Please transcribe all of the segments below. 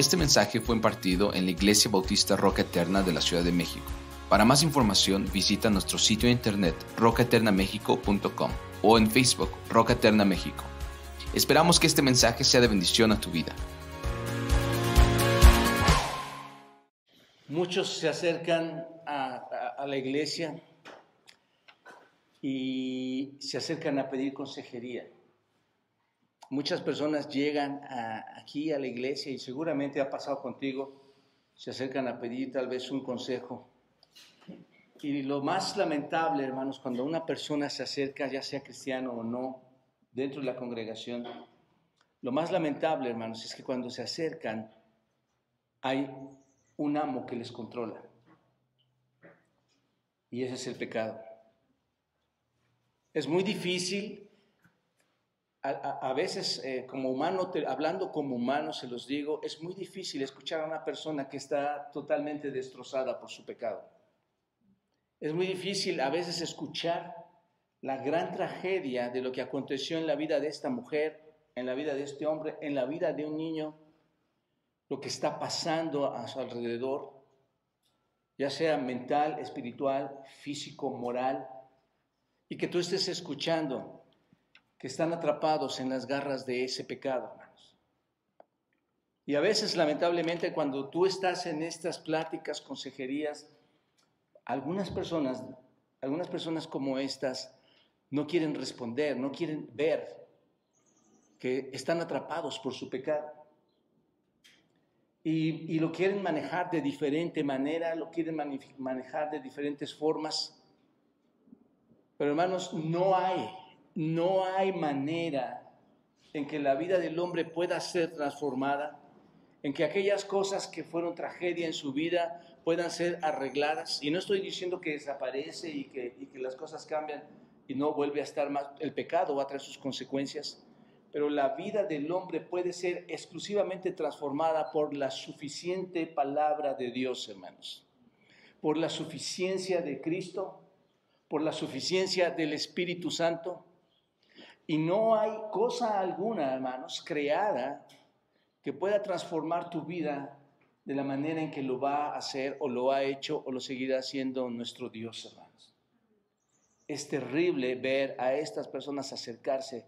Este mensaje fue impartido en la Iglesia Bautista Roca Eterna de la Ciudad de México. Para más información, visita nuestro sitio de internet rocaeternamexico.com o en Facebook Roca Eterna México. Esperamos que este mensaje sea de bendición a tu vida. Muchos se acercan a la iglesia y se acercan a pedir consejería. Muchas personas llegan aquí a la iglesia y seguramente ha pasado contigo, se acercan a pedir tal vez un consejo. Y lo más lamentable, hermanos, cuando una persona se acerca, ya sea cristiano o no, dentro de la congregación, lo más lamentable, hermanos, es que cuando se acercan hay un amo que les controla. Y ese es el pecado. Es muy difícil. A veces, como humano, hablando como humano, se los digo, es muy difícil escuchar a una persona que está totalmente destrozada por su pecado. Es muy difícil a veces escuchar la gran tragedia de lo que aconteció en la vida de esta mujer, en la vida de este hombre, en la vida de un niño, lo que está pasando a su alrededor, ya sea mental, espiritual, físico, moral, y que tú estés escuchando que están atrapados en las garras de ese pecado, hermanos. Y a veces, lamentablemente, cuando tú estás en estas pláticas, consejerías, algunas personas como estas no quieren responder, no quieren ver que están atrapados por su pecado. Y lo quieren manejar de diferente manera, lo quieren manejar de diferentes formas. Pero, hermanos, no hay manera en que la vida del hombre pueda ser transformada, en que aquellas cosas que fueron tragedia en su vida puedan ser arregladas. Y no estoy diciendo que desaparece y que las cosas cambian y no vuelve a estar más. El pecado va a traer sus consecuencias, pero la vida del hombre puede ser exclusivamente transformada por la suficiente palabra de Dios, hermanos, por la suficiencia de Cristo, por la suficiencia del Espíritu Santo. Y no hay cosa alguna, hermanos, creada que pueda transformar tu vida de la manera en que lo va a hacer o lo ha hecho o lo seguirá haciendo nuestro Dios, hermanos. Es terrible ver a estas personas acercarse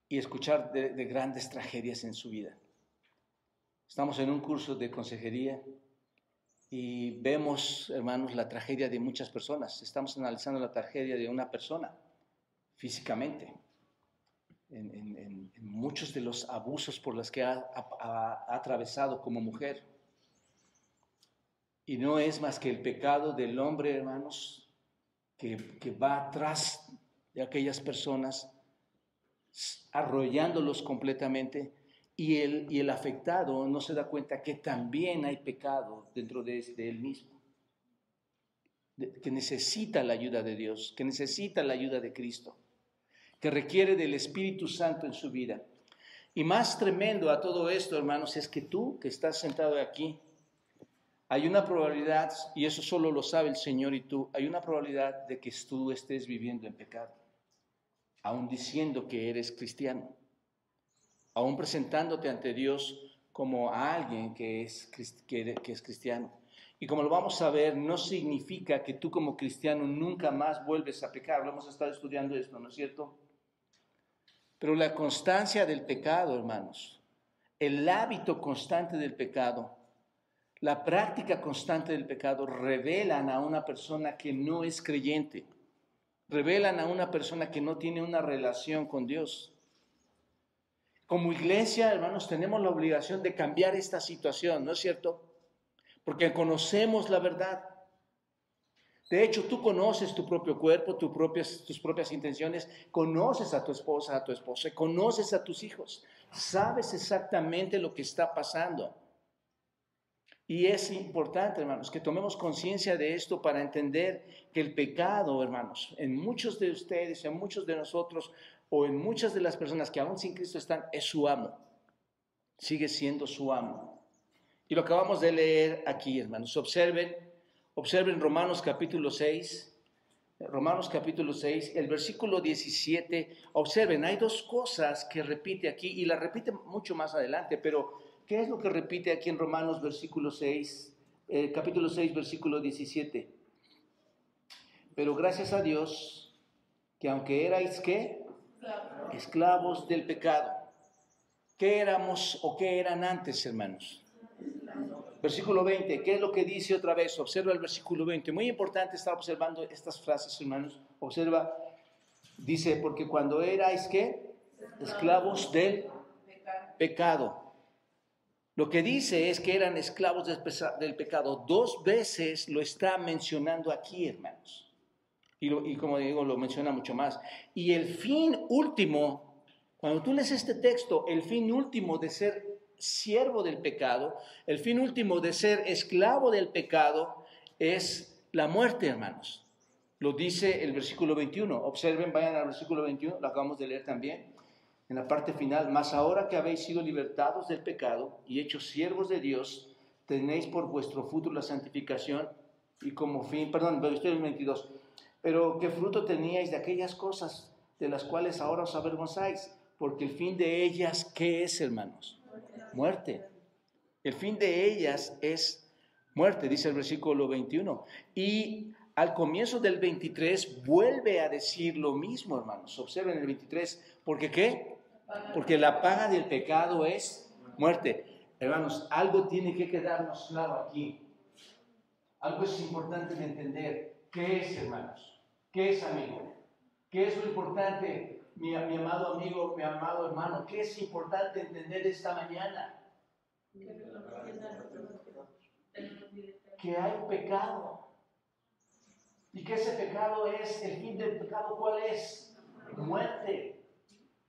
y escuchar de grandes tragedias en su vida. Estamos en un curso de consejería y vemos, hermanos, la tragedia de muchas personas. Estamos analizando la tragedia de una persona físicamente, en muchos de los abusos por los que ha atravesado como mujer. Y no es más que el pecado del hombre, hermanos, que va atrás de aquellas personas, arrollándolos completamente, y el afectado no se da cuenta que también hay pecado dentro de él mismo, que necesita la ayuda de Dios, que necesita la ayuda de Cristo, que requiere del Espíritu Santo en su vida. Y más tremendo a todo esto, hermanos, es que tú que estás sentado aquí, hay una probabilidad, y eso solo lo sabe el Señor y tú, hay una probabilidad de que tú estés viviendo en pecado, aún diciendo que eres cristiano, aún presentándote ante Dios como a alguien que es cristiano. Y como lo vamos a ver, no significa que tú como cristiano nunca más vuelves a pecar. Lo hemos estado estudiando esto, ¿no es cierto? Pero la constancia del pecado, hermanos, el hábito constante del pecado, la práctica constante del pecado revelan a una persona que no es creyente, revelan a una persona que no tiene una relación con Dios. Como iglesia, hermanos, tenemos la obligación de cambiar esta situación, ¿no es cierto? Porque conocemos la verdad. De hecho, tú conoces tu propio cuerpo, tus propias intenciones, conoces a tu esposa, a tu esposo, conoces a tus hijos, sabes exactamente lo que está pasando. Y es importante, hermanos, que tomemos conciencia de esto para entender que el pecado, hermanos, en muchos de ustedes, en muchos de nosotros, o en muchas de las personas que aún sin Cristo están, es su amo, sigue siendo su amo. Y lo acabamos de leer aquí, hermanos, observen Romanos capítulo 6, Romanos capítulo 6, el versículo 17. Observen, hay dos cosas que repite aquí y la repite mucho más adelante, pero ¿qué es lo que repite aquí en Romanos versículo 6, capítulo 6, versículo 17? Pero gracias a Dios que aunque erais, ¿qué? Esclavos del pecado. ¿Qué éramos o qué eran antes, hermanos? Versículo 20, ¿qué es lo que dice otra vez? Observa el versículo 20. Muy importante estar observando estas frases, hermanos. Observa, dice, porque cuando erais, ¿qué? Esclavos del pecado. Lo que dice es que eran esclavos del pecado. Dos veces lo está mencionando aquí, hermanos. Y como digo, lo menciona mucho más. Y el fin último, cuando tú lees este texto, el fin último de ser siervo del pecado, el fin último de ser esclavo del pecado es la muerte, hermanos. Lo dice el versículo 21. Observen, vayan al versículo 21, lo acabamos de leer también. En la parte final, mas ahora que habéis sido libertados del pecado y hechos siervos de Dios, tenéis por vuestro fruto la santificación y como fin, perdón, estoy en el 22. Pero ¿qué fruto teníais de aquellas cosas de las cuales ahora os avergonzáis? Porque el fin de ellas, ¿qué es, hermanos? Muerte. El fin de ellas es muerte, dice el versículo 21. Y al comienzo del 23 vuelve a decir lo mismo, hermanos. Observen el 23. ¿Por qué? Porque la paga del pecado es muerte. Hermanos, algo tiene que quedarnos claro aquí. Algo es importante de entender. ¿Qué es, hermanos? ¿Qué es, amigo? ¿Qué es lo importante, mi amado amigo, mi amado hermano? ¿Qué es importante entender esta mañana? Que hay pecado. Y que ese pecado es, el fin del pecado, ¿cuál es? Muerte.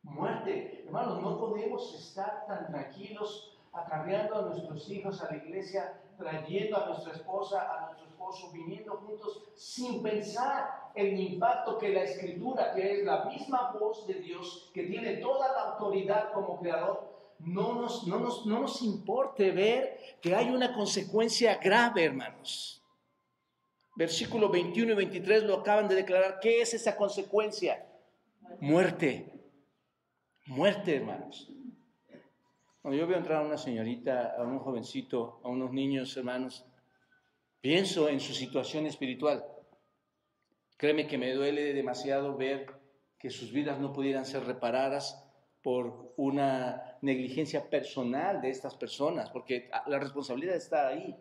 Muerte. Hermanos, no podemos estar tan tranquilos acarreando a nuestros hijos a la iglesia, trayendo a nuestra esposa, a nuestro esposo, viniendo juntos sin pensar el impacto que la Escritura, que es la misma voz de Dios, que tiene toda la autoridad como creador, no nos importe ver que hay una consecuencia grave, hermanos. Versículo 21 y 23 lo acaban de declarar. ¿Qué es esa consecuencia? Muerte. Muerte, hermanos. Cuando yo veo entrar a una señorita, a un jovencito, a unos niños, hermanos, pienso en su situación espiritual. Créeme que me duele demasiado ver que sus vidas no pudieran ser reparadas por una negligencia personal de estas personas, porque la responsabilidad está ahí.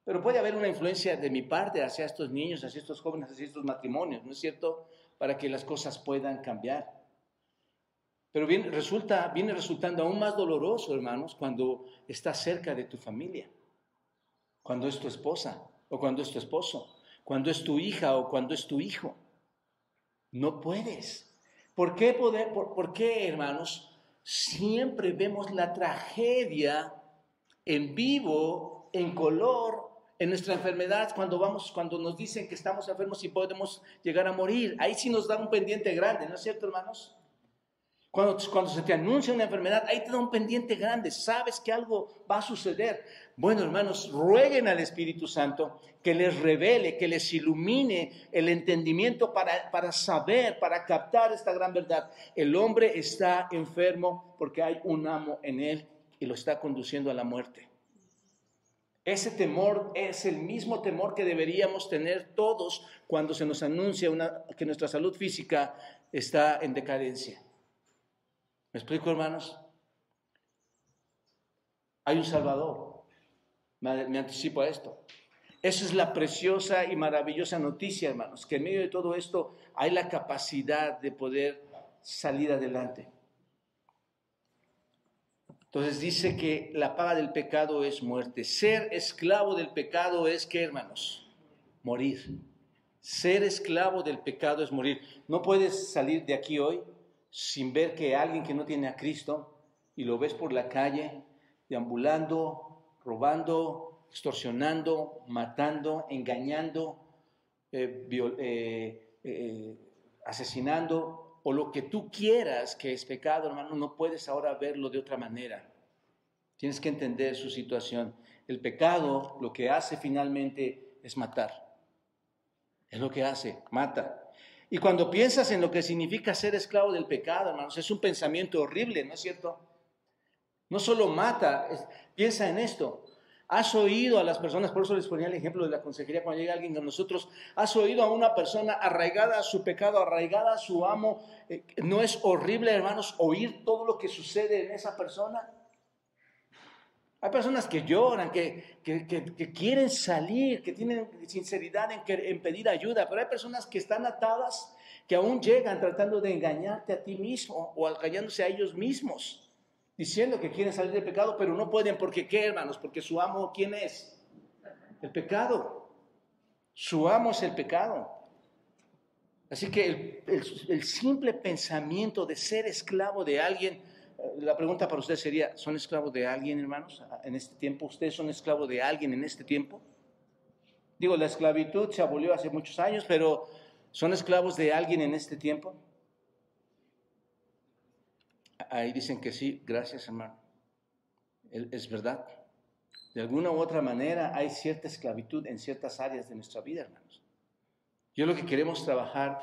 Pero puede haber una influencia de mi parte hacia estos niños, hacia estos jóvenes, hacia estos matrimonios, ¿no es cierto? Para que las cosas puedan cambiar. Pero viene resultando aún más doloroso, hermanos, cuando estás cerca de tu familia, cuando es tu esposa o cuando es tu esposo, cuando es tu hija o cuando es tu hijo. No puedes. ¿Por qué, hermanos? Siempre vemos la tragedia en vivo, en color, en nuestra enfermedad, cuando nos dicen que estamos enfermos y podemos llegar a morir. Ahí sí nos da un pendiente grande, ¿no es cierto, hermanos? Cuando se te anuncia una enfermedad, ahí te da un pendiente grande, sabes que algo va a suceder. Bueno, hermanos, rueguen al Espíritu Santo que les revele, que les ilumine el entendimiento para saber, para captar esta gran verdad. El hombre está enfermo porque hay un amo en él y lo está conduciendo a la muerte. Ese temor es el mismo temor que deberíamos tener todos cuando se nos anuncia que nuestra salud física está en decadencia. ¿Me explico, hermanos? Hay un Salvador. Me anticipo a esto. Esa es la preciosa y maravillosa noticia, hermanos, que en medio de todo esto hay la capacidad de poder salir adelante. Entonces dice que la paga del pecado es muerte. Ser esclavo del pecado es, ¿qué, hermanos? Morir. Ser esclavo del pecado es morir. No puedes salir de aquí hoy sin ver que alguien que no tiene a Cristo y lo ves por la calle, deambulando, robando, extorsionando, matando, engañando, asesinando, o lo que tú quieras que es pecado, hermano, no puedes ahora verlo de otra manera. Tienes que entender su situación. El pecado lo que hace finalmente es matar. Es lo que hace, mata. Y cuando piensas en lo que significa ser esclavo del pecado, hermanos, es un pensamiento horrible, ¿no es cierto? No solo mata, piensa en esto. Has oído a las personas, por eso les ponía el ejemplo de la consejería cuando llega alguien con nosotros, has oído a una persona arraigada a su pecado, arraigada a su amo. ¿No es horrible, hermanos, oír todo lo que sucede en esa persona? Hay personas que lloran, que quieren salir, que tienen sinceridad en pedir ayuda, pero hay personas que están atadas, que aún llegan tratando de engañarte a ti mismo o engañándose a ellos mismos, diciendo que quieren salir del pecado, pero no pueden. ¿Porque qué, hermanos? Porque su amo, ¿quién es? El pecado. Su amo es el pecado. Así que el simple pensamiento de ser esclavo de alguien, la pregunta para ustedes sería, ¿son esclavos de alguien, hermanos, en este tiempo? ¿Ustedes son esclavos de alguien en este tiempo? Digo, la esclavitud se abolió hace muchos años, pero ¿son esclavos de alguien en este tiempo? Ahí dicen que sí, gracias, hermano. Es verdad. De alguna u otra manera hay cierta esclavitud en ciertas áreas de nuestra vida, hermanos. Yo lo que queremos trabajar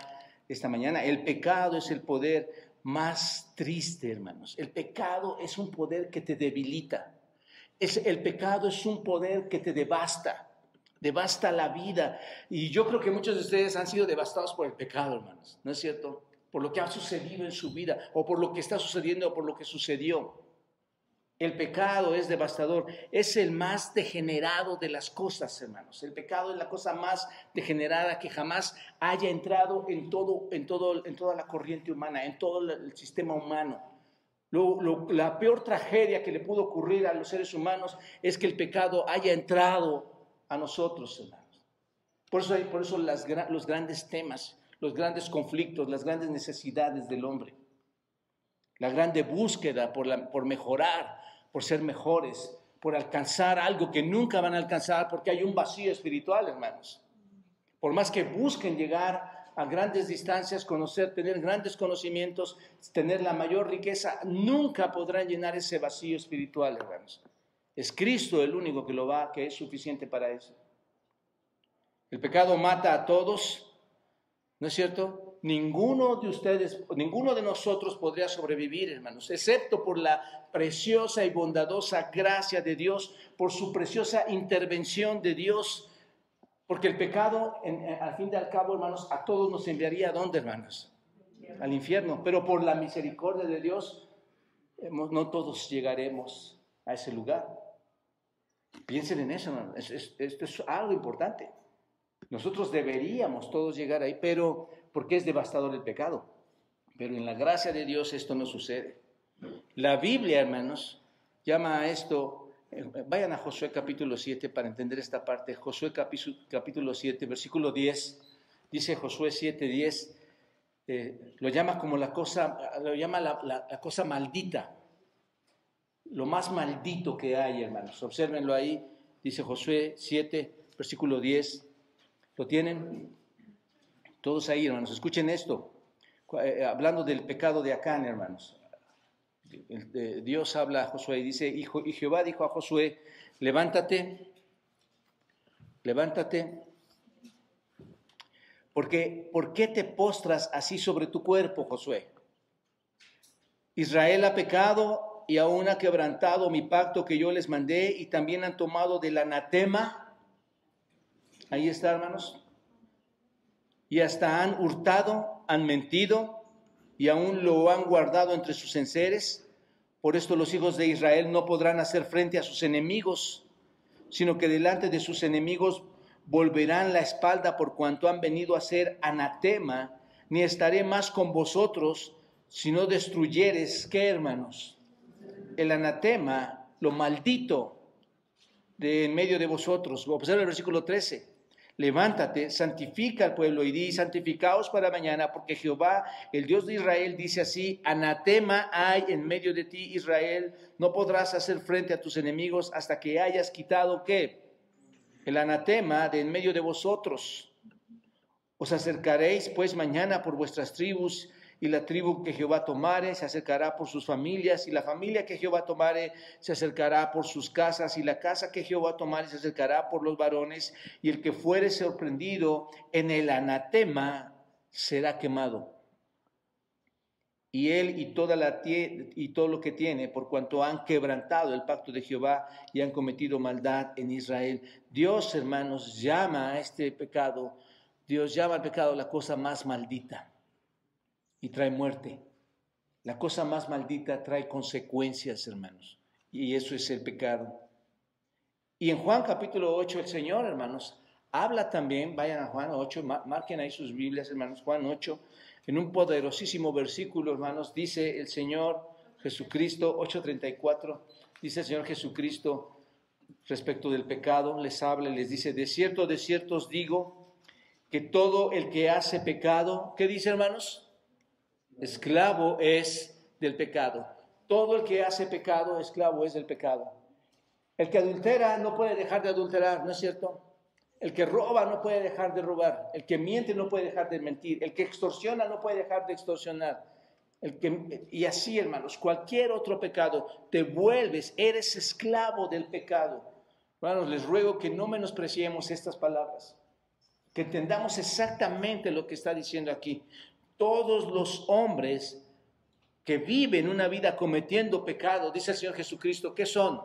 esta mañana, el pecado es el poder más triste, hermanos. El pecado es un poder que te debilita. El pecado es un poder que te devasta la vida. Y yo creo que muchos de ustedes han sido devastados por el pecado, hermanos. ¿No es cierto? Por lo que ha sucedido en su vida, o por lo que está sucediendo, o por lo que sucedió. El pecado es devastador, es el más degenerado de las cosas, hermanos. El pecado es la cosa más degenerada que jamás haya entrado en toda la corriente humana, en todo el sistema humano. La peor tragedia que le pudo ocurrir a los seres humanos es que el pecado haya entrado a nosotros, hermanos. Por eso los grandes temas, los grandes conflictos, las grandes necesidades del hombre, la grande búsqueda por mejorar, por ser mejores, por alcanzar algo que nunca van a alcanzar porque hay un vacío espiritual, hermanos. Por más que busquen llegar a grandes distancias, tener grandes conocimientos, tener la mayor riqueza, nunca podrán llenar ese vacío espiritual, hermanos. Es Cristo el único que es suficiente para eso. El pecado mata a todos, ¿no es cierto? Ninguno de ustedes, ninguno de nosotros podría sobrevivir, hermanos, excepto por la preciosa y bondadosa gracia de Dios, por su preciosa intervención de Dios, porque el pecado, al fin y al cabo, hermanos, a todos nos enviaría ¿a dónde, hermanos? Al infierno, pero por la misericordia de Dios, no todos llegaremos a ese lugar. Piensen en eso, hermanos, esto es algo importante. Nosotros deberíamos todos llegar ahí, pero porque es devastador el pecado. Pero en la gracia de Dios esto no sucede. La Biblia, hermanos, llama a esto, vayan a Josué capítulo 7 para entender esta parte. Josué capítulo 7, versículo 10, dice Josué 7, 10, lo llama como la cosa maldita, lo más maldito que hay, hermanos. Obsérvenlo ahí, dice Josué 7, versículo 10. ¿Lo tienen? Todos ahí, hermanos, escuchen esto. Hablando del pecado de Acán, hermanos. Dios habla a Josué y dice, y Jehová dijo a Josué, levántate, porque ¿por qué te postras así sobre tu cuerpo, Josué? Israel ha pecado y aún ha quebrantado mi pacto que yo les mandé y también han tomado del anatema. Ahí está, hermanos. Y hasta han hurtado, han mentido y aún lo han guardado entre sus enseres. Por esto los hijos de Israel no podrán hacer frente a sus enemigos, sino que delante de sus enemigos volverán la espalda por cuanto han venido a ser anatema, ni estaré más con vosotros, si no destruyeres, ¿qué, hermanos? El anatema, lo maldito de en medio de vosotros. Observa el versículo 13. Levántate, santifica al pueblo y di, santificaos para mañana, porque Jehová, el Dios de Israel, dice así, anatema hay en medio de ti, Israel, no podrás hacer frente a tus enemigos hasta que hayas quitado, ¿qué? El anatema de en medio de vosotros. Os acercaréis pues mañana por vuestras tribus, y la tribu que Jehová tomare se acercará por sus familias, y la familia que Jehová tomare se acercará por sus casas, y la casa que Jehová tomare se acercará por los varones, y el que fuere sorprendido en el anatema será quemado. Y él y todo lo que tiene, por cuanto han quebrantado el pacto de Jehová y han cometido maldad en Israel. Dios, hermanos, llama a este pecado, Dios llama al pecado la cosa más maldita y trae muerte. La cosa más maldita trae consecuencias, hermanos, y eso es el pecado. Y en Juan capítulo 8 el Señor, hermanos, habla también, vayan a Juan 8, marquen ahí sus Biblias, hermanos, Juan 8, en un poderosísimo versículo, hermanos, dice el Señor Jesucristo, 8:34, dice el Señor Jesucristo respecto del pecado, les habla y les dice, de cierto os digo, que todo el que hace pecado, ¿qué dice, hermanos? Esclavo es del pecado. Todo el que hace pecado, esclavo es del pecado. El que adultera no puede dejar de adulterar, ¿no es cierto? El que roba no puede dejar de robar. El que miente no puede dejar de mentir. El que extorsiona no puede dejar de extorsionar. Y así, hermanos, cualquier otro pecado, te vuelves, eres esclavo del pecado. Hermanos, les ruego que no menospreciemos estas palabras, que entendamos exactamente lo que está diciendo aquí. Todos los hombres que viven una vida cometiendo pecado, dice el Señor Jesucristo, ¿qué son?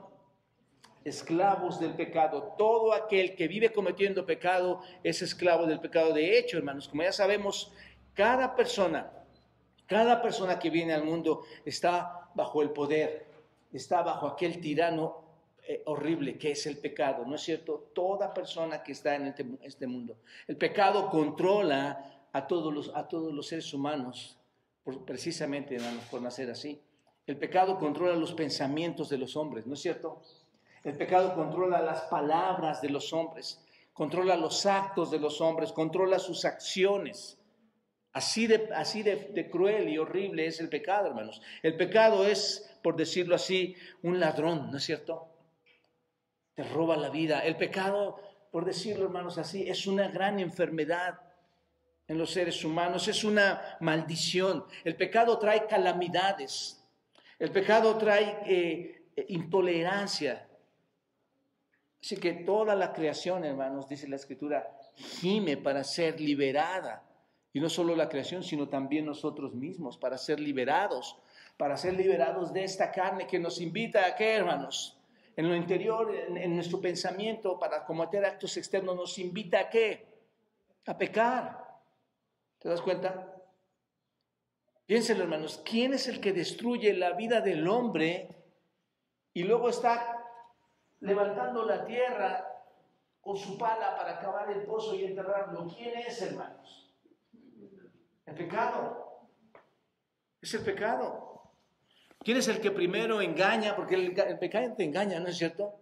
Esclavos del pecado. Todo aquel que vive cometiendo pecado es esclavo del pecado. De hecho, hermanos, como ya sabemos, cada persona que viene al mundo está bajo el poder, está bajo aquel tirano horrible que es el pecado, ¿no es cierto? Toda persona que está en este mundo. El pecado controla a todos los seres humanos, precisamente, hermanos, por nacer así. El pecado controla los pensamientos de los hombres, ¿no es cierto? El pecado controla las palabras de los hombres, controla los actos de los hombres, controla sus acciones. Así de cruel y horrible es el pecado, hermanos. El pecado es, por decirlo así, un ladrón, ¿no es cierto? Te roba la vida. El pecado, por decirlo, hermanos, así, es una gran enfermedad en los seres humanos, es una maldición. El pecado trae calamidades. El pecado trae intolerancia. Así que toda la creación, hermanos, dice la Escritura, gime para ser liberada. Y no solo la creación, sino también nosotros mismos, para ser liberados de esta carne que nos invita a ¿qué, hermanos? En lo interior, en nuestro pensamiento, para cometer actos externos, nos invita a ¿qué? A pecar. ¿Te das cuenta? Piénsenlo, hermanos, ¿quién es el que destruye la vida del hombre y luego está levantando la tierra con su pala para cavar el pozo y enterrarlo? ¿Quién es, hermanos? El pecado. Es el pecado. ¿Quién es el que primero engaña? Porque el pecado te engaña, ¿no es cierto?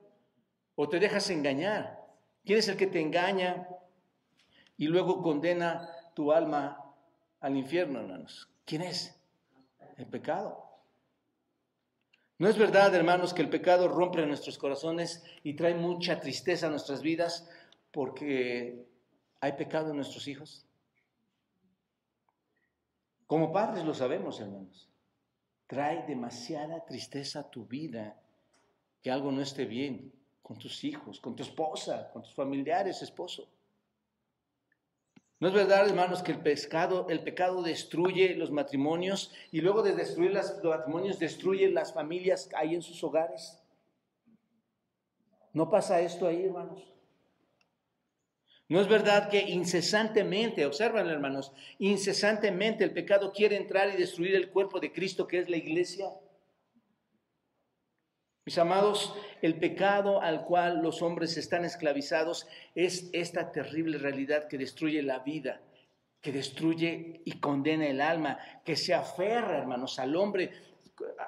O te dejas engañar. ¿Quién es el que te engaña y luego condena tu alma al infierno, hermanos? ¿Quién es? El pecado. ¿No es verdad, hermanos, que el pecado rompe nuestros corazones y trae mucha tristeza a nuestras vidas porque hay pecado en nuestros hijos? Como padres lo sabemos, hermanos. Trae demasiada tristeza a tu vida que algo no esté bien con tus hijos, con tu esposa, con tus familiares, esposo. ¿No es verdad, hermanos, que el pecado destruye los matrimonios y luego de destruir los matrimonios destruye las familias que hay en sus hogares? ¿No pasa esto ahí, hermanos? ¿No es verdad que incesantemente, observan, hermanos, incesantemente el pecado quiere entrar y destruir el cuerpo de Cristo, que es la iglesia? Mis amados, el pecado al cual los hombres están esclavizados es esta terrible realidad que destruye la vida, que destruye y condena el alma, que se aferra, hermanos, al hombre.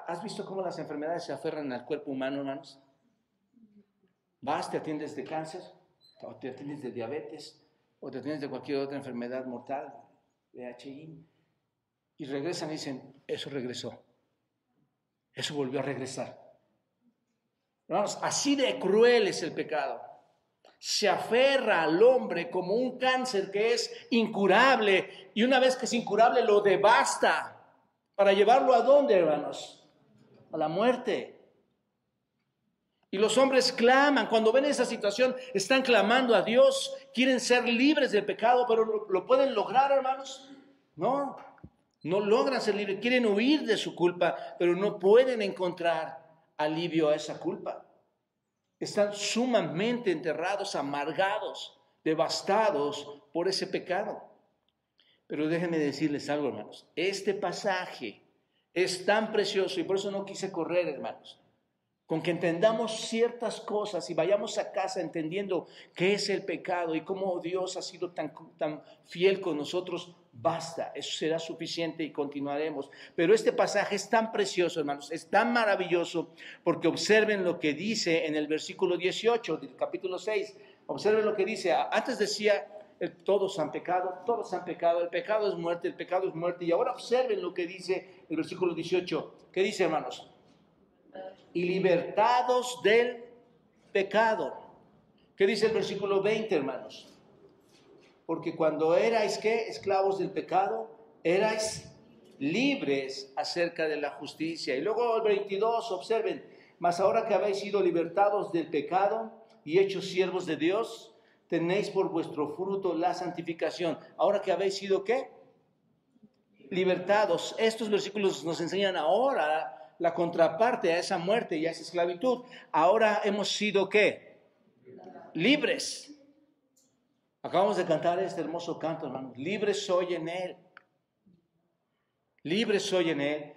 ¿Has visto cómo las enfermedades se aferran al cuerpo humano, hermanos? Vas, te atiendes de cáncer, o te atiendes de diabetes, o te atiendes de cualquier otra enfermedad mortal, VIH, y regresan y dicen, eso regresó, eso volvió a regresar. Hermanos, así de cruel es el pecado. Se aferra al hombre como un cáncer que es incurable, y una vez que es incurable lo devasta, para llevarlo ¿a dónde, hermanos? A la muerte. Y los hombres claman, cuando ven esa situación, están clamando a Dios, quieren ser libres del pecado, pero ¿lo pueden lograr, hermanos? No logran ser libres, quieren huir de su culpa, pero no pueden encontrar alivio a esa culpa. Están sumamente enterrados, amargados, devastados por ese pecado. Pero déjenme decirles algo, hermanos. Este pasaje es tan precioso y por eso no quise correr, hermanos. Con que entendamos ciertas cosas y vayamos a casa entendiendo qué es el pecado y cómo Dios ha sido tan fiel con nosotros, basta, eso será suficiente y continuaremos. Pero este pasaje es tan precioso, hermanos, es tan maravilloso, porque observen lo que dice en el versículo 18 del capítulo 6. Observen lo que dice. Antes decía, todos han pecado, el pecado es muerte, y ahora observen lo que dice el versículo 18. ¿Qué dice, hermanos? Y libertados del pecado. ¿Qué dice el versículo 20, hermanos? Porque cuando erais, ¿qué? Esclavos del pecado, erais libres acerca de la justicia. Y luego el 22, observen, mas ahora que habéis sido libertados del pecado y hechos siervos de Dios, tenéis por vuestro fruto la santificación. Ahora que habéis sido, ¿qué? Libertados. Estos versículos nos enseñan ahora la contraparte a esa muerte y a esa esclavitud. Ahora hemos sido, ¿qué? Libres. Acabamos de cantar este hermoso canto, hermanos. Libre soy en Él. Libre soy en Él.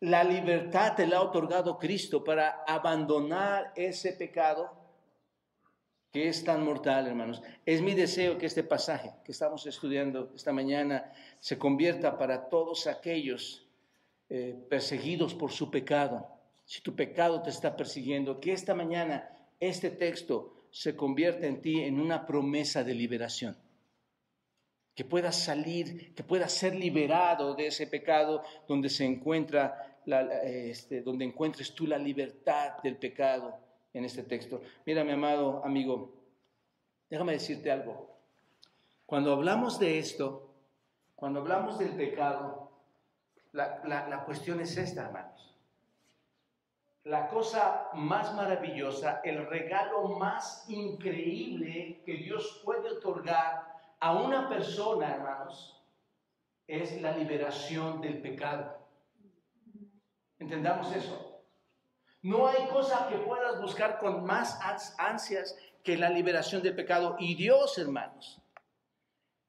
La libertad te la ha otorgado Cristo para abandonar ese pecado que es tan mortal, hermanos. Es mi deseo que este pasaje que estamos estudiando esta mañana se convierta para todos aquellos perseguidos por su pecado. Si tu pecado te está persiguiendo, que esta mañana este texto se convierta en ti en una promesa de liberación. Que puedas salir, que puedas ser liberado de ese pecado donde se encuentra, donde encuentres tú la libertad del pecado en este texto. Mira, mi amado amigo, déjame decirte algo. Cuando hablamos de esto, cuando hablamos del pecado, la cuestión es esta, hermanos. La cosa más maravillosa, el regalo más increíble que Dios puede otorgar a una persona, hermanos, es la liberación del pecado. Entendamos eso. No hay cosa que puedas buscar con más ansias que la liberación del pecado. Y Dios, hermanos,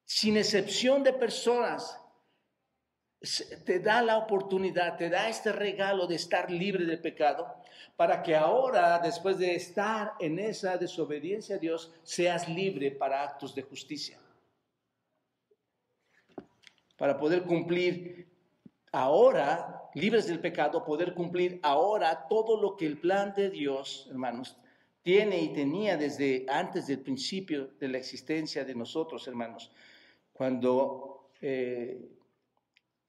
sin excepción de personas, te da la oportunidad, te da este regalo de estar libre del pecado, para que ahora, después de estar en esa desobediencia a Dios, seas libre para actos de justicia. Para poder cumplir ahora, libres del pecado, poder cumplir ahora todo lo que el plan de Dios, hermanos, tiene y tenía desde antes del principio de la existencia de nosotros, hermanos, cuando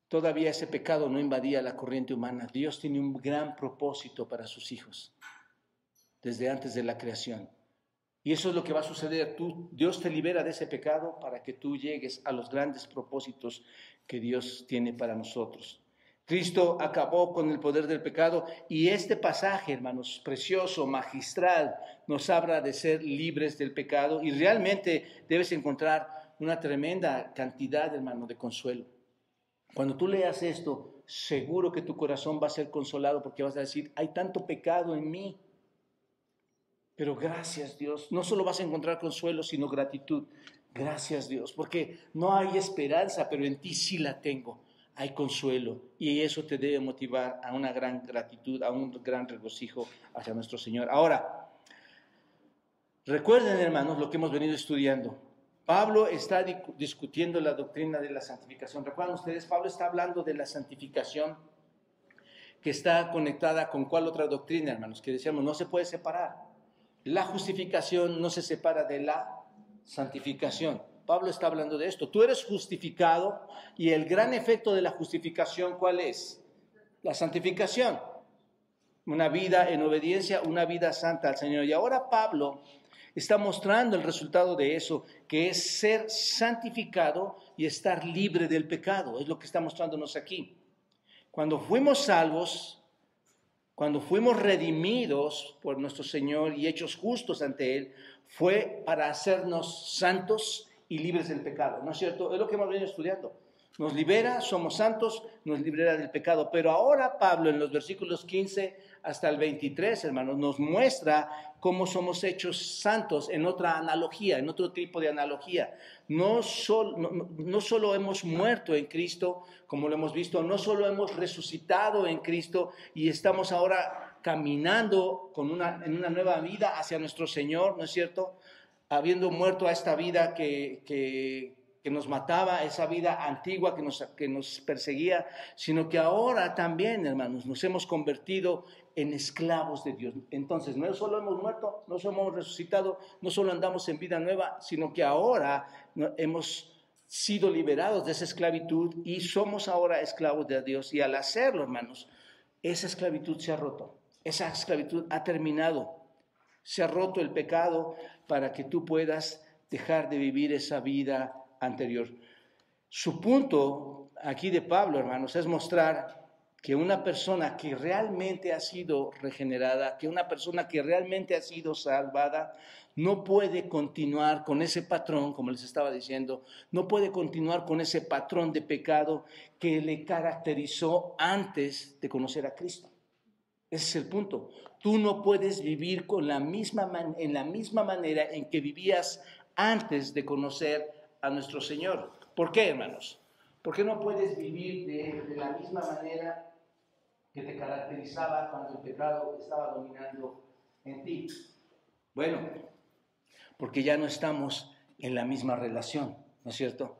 todavía ese pecado no invadía la corriente humana. Dios tiene un gran propósito para sus hijos, desde antes de la creación. Y eso es lo que va a suceder. Dios te libera de ese pecado para que tú llegues a los grandes propósitos que Dios tiene para nosotros. Cristo acabó con el poder del pecado y este pasaje, hermanos, precioso, magistral, nos habla de ser libres del pecado y realmente debes encontrar una tremenda cantidad, hermano, de consuelo. Cuando tú leas esto, seguro que tu corazón va a ser consolado porque vas a decir, hay tanto pecado en mí. Pero gracias, Dios. No solo vas a encontrar consuelo, sino gratitud. Gracias, Dios, porque no hay esperanza, pero en ti sí la tengo. Hay consuelo y eso te debe motivar a una gran gratitud, a un gran regocijo hacia nuestro Señor. Ahora, recuerden, hermanos, lo que hemos venido estudiando. Pablo está discutiendo la doctrina de la santificación. ¿Recuerdan ustedes? Pablo está hablando de la santificación que está conectada con ¿cuál otra doctrina, hermanos? Que decíamos, no se puede separar. La justificación no se separa de la santificación. Pablo está hablando de esto. Tú eres justificado y el gran efecto de la justificación, ¿cuál es? La santificación. Una vida en obediencia, una vida santa al Señor. Y ahora Pablo está mostrando el resultado de eso, que es ser santificado y estar libre del pecado. Es lo que está mostrándonos aquí. Cuando fuimos salvos, cuando fuimos redimidos por nuestro Señor y hechos justos ante Él, fue para hacernos santos y libres del pecado, ¿no es cierto? Es lo que hemos venido estudiando. Nos libera, somos santos, nos libera del pecado. Pero ahora Pablo en los versículos 15 hasta el 23, hermanos, nos muestra cómo somos hechos santos en otra analogía, en otro tipo de analogía. No solo hemos muerto en Cristo, como lo hemos visto, no solo hemos resucitado en Cristo y estamos ahora caminando en una nueva vida hacia nuestro Señor, ¿no es cierto? Habiendo muerto a esta vida que nos mataba, esa vida antigua que nos perseguía, sino que ahora también, hermanos, nos hemos convertido en esclavos de Dios. Entonces, no solo hemos muerto, no solo hemos resucitado, no solo andamos en vida nueva, sino que ahora hemos sido liberados de esa esclavitud y somos ahora esclavos de Dios. Y al hacerlo, hermanos, esa esclavitud se ha roto, esa esclavitud ha terminado, se ha roto el pecado para que tú puedas dejar de vivir esa vida anterior. Su punto aquí de Pablo, hermanos, es mostrar que una persona que realmente ha sido regenerada, que una persona que realmente ha sido salvada, no puede continuar con ese patrón, como les estaba diciendo, no puede continuar con ese patrón de pecado que le caracterizó antes de conocer a Cristo. Ese es el punto. Tú no puedes vivir en la misma manera en que vivías antes de conocer a nuestro Señor. ¿Por qué, hermanos? ¿Por qué no puedes vivir de la misma manera que te caracterizaba cuando el pecado estaba dominando en ti? Bueno, porque ya no estamos en la misma relación, ¿no es cierto?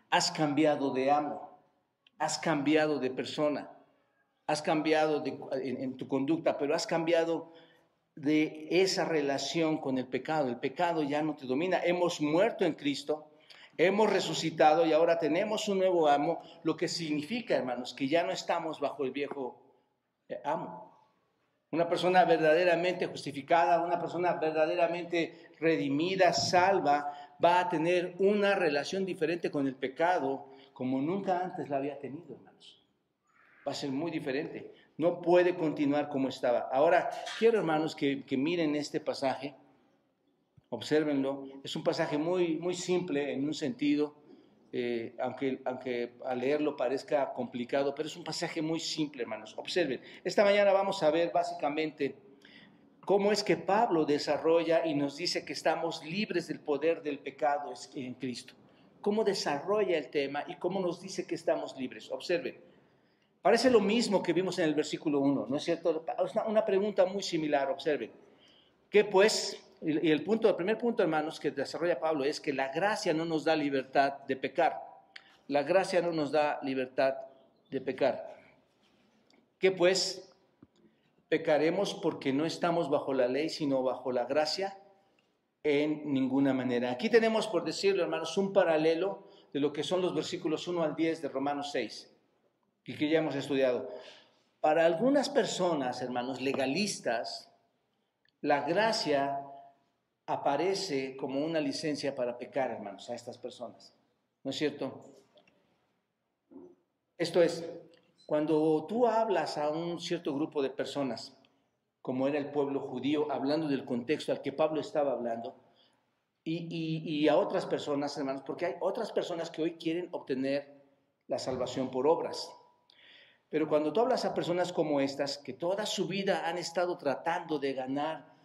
Has cambiado de amo, has cambiado de persona, has cambiado en tu conducta, pero has cambiado de esa relación con el pecado. El pecado ya no te domina. Hemos muerto en Cristo, hemos resucitado y ahora tenemos un nuevo amo, lo que significa, hermanos, que ya no estamos bajo el viejo amo. Una persona verdaderamente justificada, una persona verdaderamente redimida, salva, va a tener una relación diferente con el pecado como nunca antes la había tenido, hermanos. Va a ser muy diferente. No puede continuar como estaba. Ahora, quiero, hermanos, que miren este pasaje. Obsérvenlo. Es un pasaje muy, muy simple en un sentido, aunque al leerlo parezca complicado, pero es un pasaje muy simple, hermanos. Observen. Esta mañana vamos a ver básicamente cómo es que Pablo desarrolla y nos dice que estamos libres del poder del pecado en Cristo. Cómo desarrolla el tema y cómo nos dice que estamos libres. Observen. Parece lo mismo que vimos en el versículo 1, ¿no es cierto? Una pregunta muy similar, observen. ¿Qué pues? Y el primer punto, hermanos, que desarrolla Pablo es que la gracia no nos da libertad de pecar. La gracia no nos da libertad de pecar. ¿Qué pues? ¿Pecaremos porque no estamos bajo la ley, sino bajo la gracia? En ninguna manera. Aquí tenemos, por decirlo, hermanos, un paralelo de lo que son los versículos 1 al 10 de Romanos 6. Y que ya hemos estudiado. Para algunas personas, hermanos, legalistas, la gracia aparece como una licencia para pecar, hermanos, a estas personas. ¿No es cierto? Esto es, cuando tú hablas a un cierto grupo de personas, como era el pueblo judío, hablando del contexto al que Pablo estaba hablando, y a otras personas, hermanos, porque hay otras personas que hoy quieren obtener la salvación por obras. Pero cuando tú hablas a personas como estas, que toda su vida han estado tratando de ganar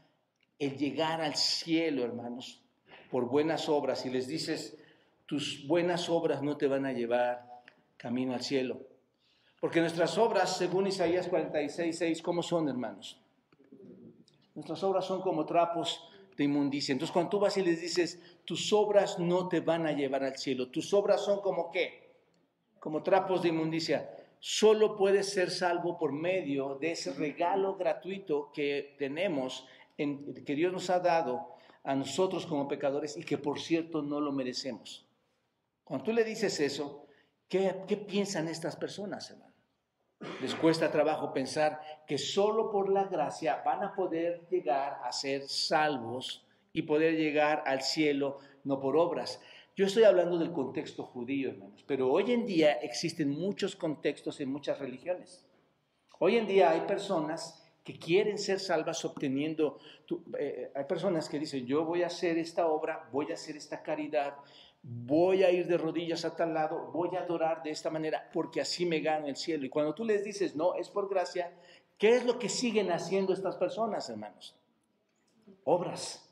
el llegar al cielo, hermanos, por buenas obras, y les dices, tus buenas obras no te van a llevar camino al cielo. Porque nuestras obras, según Isaías 46:6, ¿cómo son, hermanos? Nuestras obras son como trapos de inmundicia. Entonces, cuando tú vas y les dices, tus obras no te van a llevar al cielo, tus obras son como ¿qué? Como trapos de inmundicia. Solo puedes ser salvo por medio de ese regalo gratuito que tenemos, que Dios nos ha dado a nosotros como pecadores y que, por cierto, no lo merecemos. Cuando tú le dices eso, ¿qué piensan estas personas, hermano? Les cuesta trabajo pensar que solo por la gracia van a poder llegar a ser salvos y poder llegar al cielo, no por obras. Yo estoy hablando del contexto judío, hermanos, pero hoy en día existen muchos contextos en muchas religiones. Hoy en día hay personas que quieren ser salvas obteniendo, hay personas que dicen, yo voy a hacer esta obra, voy a hacer esta caridad, voy a ir de rodillas a tal lado, voy a adorar de esta manera porque así me gano el cielo. Y cuando tú les dices, no, es por gracia, ¿qué es lo que siguen haciendo estas personas, hermanos? Obras,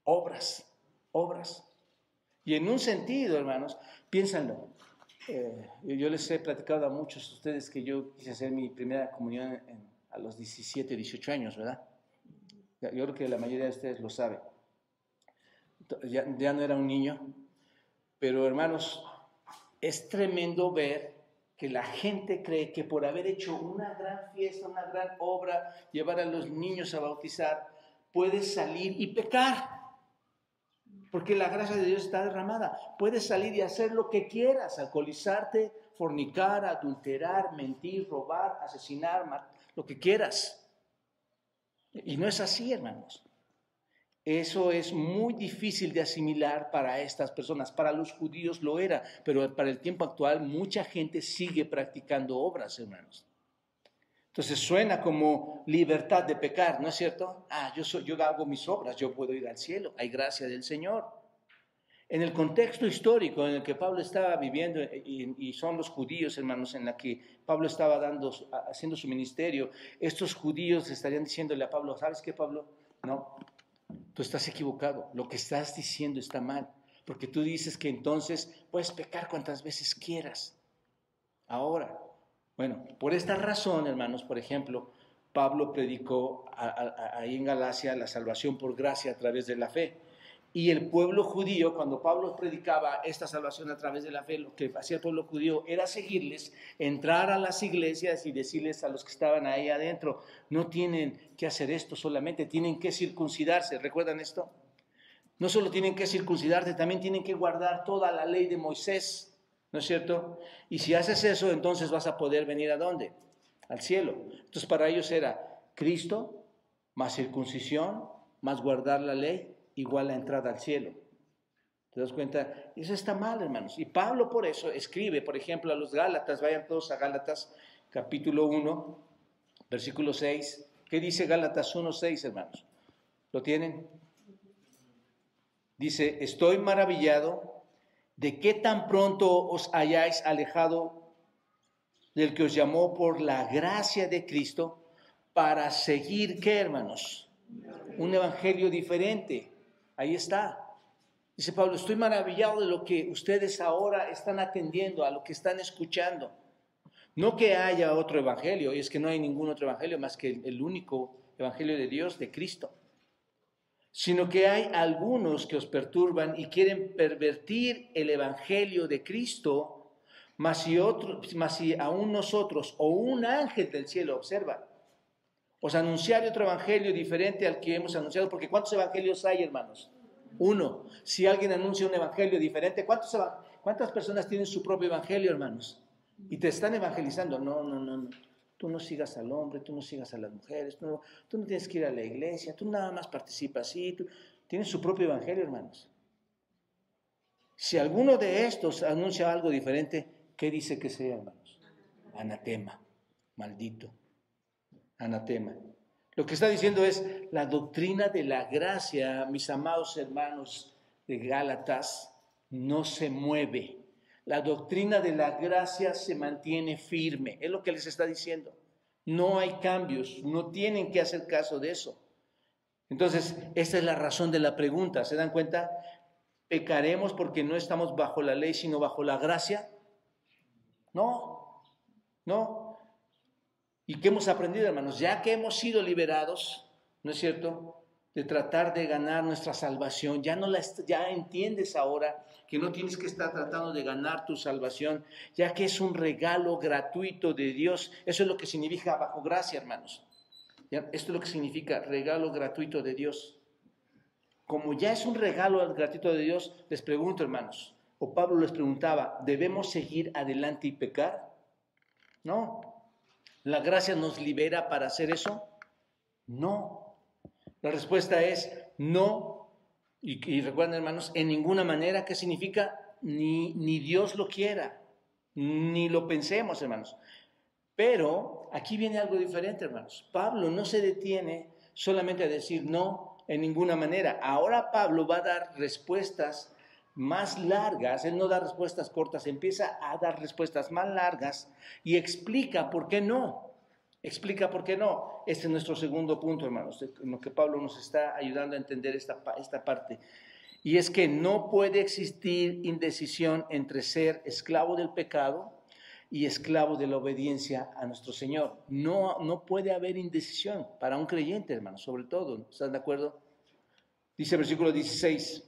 obras, obras. Y en un sentido, hermanos, piénsenlo. Yo les he platicado a muchos de ustedes que yo quise hacer mi primera comunión a los 17, 18 años, ¿verdad? Yo creo que la mayoría de ustedes lo sabe. Ya no era un niño, pero hermanos, es tremendo ver que la gente cree que por haber hecho una gran fiesta, una gran obra, llevar a los niños a bautizar, puedes salir y pecar, porque la gracia de Dios está derramada. Puedes salir y hacer lo que quieras, alcoholizarte, fornicar, adulterar, mentir, robar, asesinar, lo que quieras. Y no es así, hermanos. Eso es muy difícil de asimilar para estas personas. Para los judíos lo era, pero para el tiempo actual mucha gente sigue practicando obras, hermanos. Entonces suena como libertad de pecar, ¿no es cierto? Yo hago mis obras, yo puedo ir al cielo, hay gracia del Señor. En el contexto histórico en el que Pablo estaba viviendo, y son los judíos, hermanos, en la que Pablo estaba haciendo su ministerio, estos judíos estarían diciéndole a Pablo, ¿sabes qué, Pablo? No, tú estás equivocado, lo que estás diciendo está mal, porque tú dices que entonces puedes pecar cuantas veces quieras. Ahora, bueno, por esta razón, hermanos, por ejemplo, Pablo predicó ahí en Galacia la salvación por gracia a través de la fe. Y el pueblo judío, cuando Pablo predicaba esta salvación a través de la fe, lo que hacía el pueblo judío era seguirles, entrar a las iglesias y decirles a los que estaban ahí adentro, no tienen que hacer esto solamente, tienen que circuncidarse. ¿Recuerdan esto? No solo tienen que circuncidarse, también tienen que guardar toda la ley de Moisés, ¿no es cierto? Y si haces eso, entonces vas a poder venir ¿a dónde? Al cielo. Entonces para ellos era Cristo, más circuncisión, más guardar la ley, igual la entrada al cielo. ¿Te das cuenta? Eso está mal, hermanos. Y Pablo por eso escribe, por ejemplo, a los Gálatas, vayan todos a Gálatas, capítulo 1, versículo 6. ¿Qué dice Gálatas 1, 6, hermanos? ¿Lo tienen? Dice, estoy maravillado de que tan pronto os hayáis alejado del que os llamó por la gracia de Cristo para seguir, ¿qué, hermanos? Un evangelio diferente. Ahí está. Dice Pablo, estoy maravillado de lo que ustedes ahora están atendiendo, a lo que están escuchando. No que haya otro evangelio, y es que no hay ningún otro evangelio más que el único evangelio de Dios, de Cristo. Sino que hay algunos que os perturban y quieren pervertir el evangelio de Cristo, mas si aún nosotros o un ángel del cielo observa, os anunciaré otro evangelio diferente al que hemos anunciado, porque ¿cuántos evangelios hay, hermanos? Uno. Si alguien anuncia un evangelio diferente, ¿cuántas personas tienen su propio evangelio, hermanos? Y te están evangelizando. No. Tú no sigas al hombre, tú no sigas a las mujeres, tú no tienes que ir a la iglesia, tú nada más participas así. Tienes su propio evangelio, hermanos. Si alguno de estos anuncia algo diferente, ¿qué dice que sea, hermanos? Anatema, maldito. Anatema. Lo que está diciendo es la doctrina de la gracia, mis amados hermanos de Gálatas, no se mueve. La doctrina de la gracia se mantiene firme. Es lo que les está diciendo. No hay cambios, no tienen que hacer caso de eso. Entonces, esta es la razón de la pregunta. ¿Se dan cuenta? ¿Pecaremos porque no estamos bajo la ley, sino bajo la gracia? No. ¿Y qué hemos aprendido, hermanos? Ya que hemos sido liberados, ¿no es cierto?, de tratar de ganar nuestra salvación, ya entiendes ahora que no tienes que estar tratando de ganar tu salvación, ya que es un regalo gratuito de Dios. Eso es lo que significa bajo gracia, hermanos. ¿Ya? Esto es lo que significa regalo gratuito de Dios. Como ya es un regalo gratuito de Dios, les pregunto, hermanos, o Pablo les preguntaba, ¿debemos seguir adelante y pecar? No. ¿La gracia nos libera para hacer eso? No. La respuesta es no. Y recuerden, hermanos, en ninguna manera. ¿Qué significa? Ni Dios lo quiera, ni lo pensemos, hermanos. Pero aquí viene algo diferente, hermanos. Pablo no se detiene solamente a decir no en ninguna manera. Ahora Pablo va a dar respuestas más largas, él no da respuestas cortas, empieza a dar respuestas más largas y explica por qué no. Explica por qué no. Este es nuestro segundo punto, hermanos, en lo que Pablo nos está ayudando a entender esta parte. Y es que no puede existir indecisión entre ser esclavo del pecado y esclavo de la obediencia a nuestro Señor. No puede haber indecisión para un creyente, hermanos, sobre todo. ¿Están de acuerdo? Dice el versículo 16,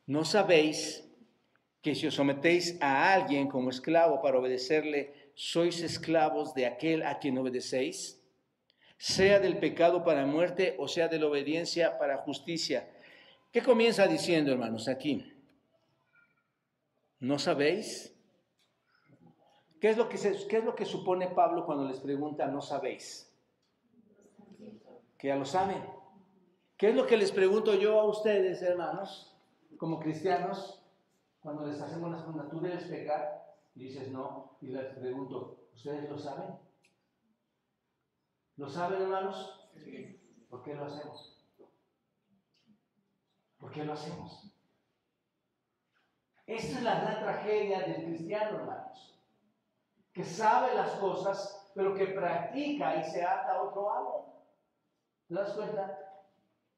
¿no sabéis que si os sometéis a alguien como esclavo para obedecerle, sois esclavos de aquel a quien obedecéis? Sea del pecado para muerte o sea de la obediencia para justicia. ¿Qué comienza diciendo, hermanos, aquí? ¿No sabéis? ¿Qué es lo que supone Pablo cuando les pregunta, ¿no sabéis? Que ya lo saben. ¿Qué es lo que les pregunto yo a ustedes, hermanos, como cristianos, cuando les hacemos las preguntas? ¿Tú debes pecar? Y dices no. Y les pregunto, ¿ustedes lo saben? ¿Lo saben, hermanos? Sí. ¿Por qué lo hacemos? ¿Por qué lo hacemos? Esta es la gran tragedia del cristiano, hermanos, que sabe las cosas, pero que practica y se ata a otro amo. ¿Te das cuenta?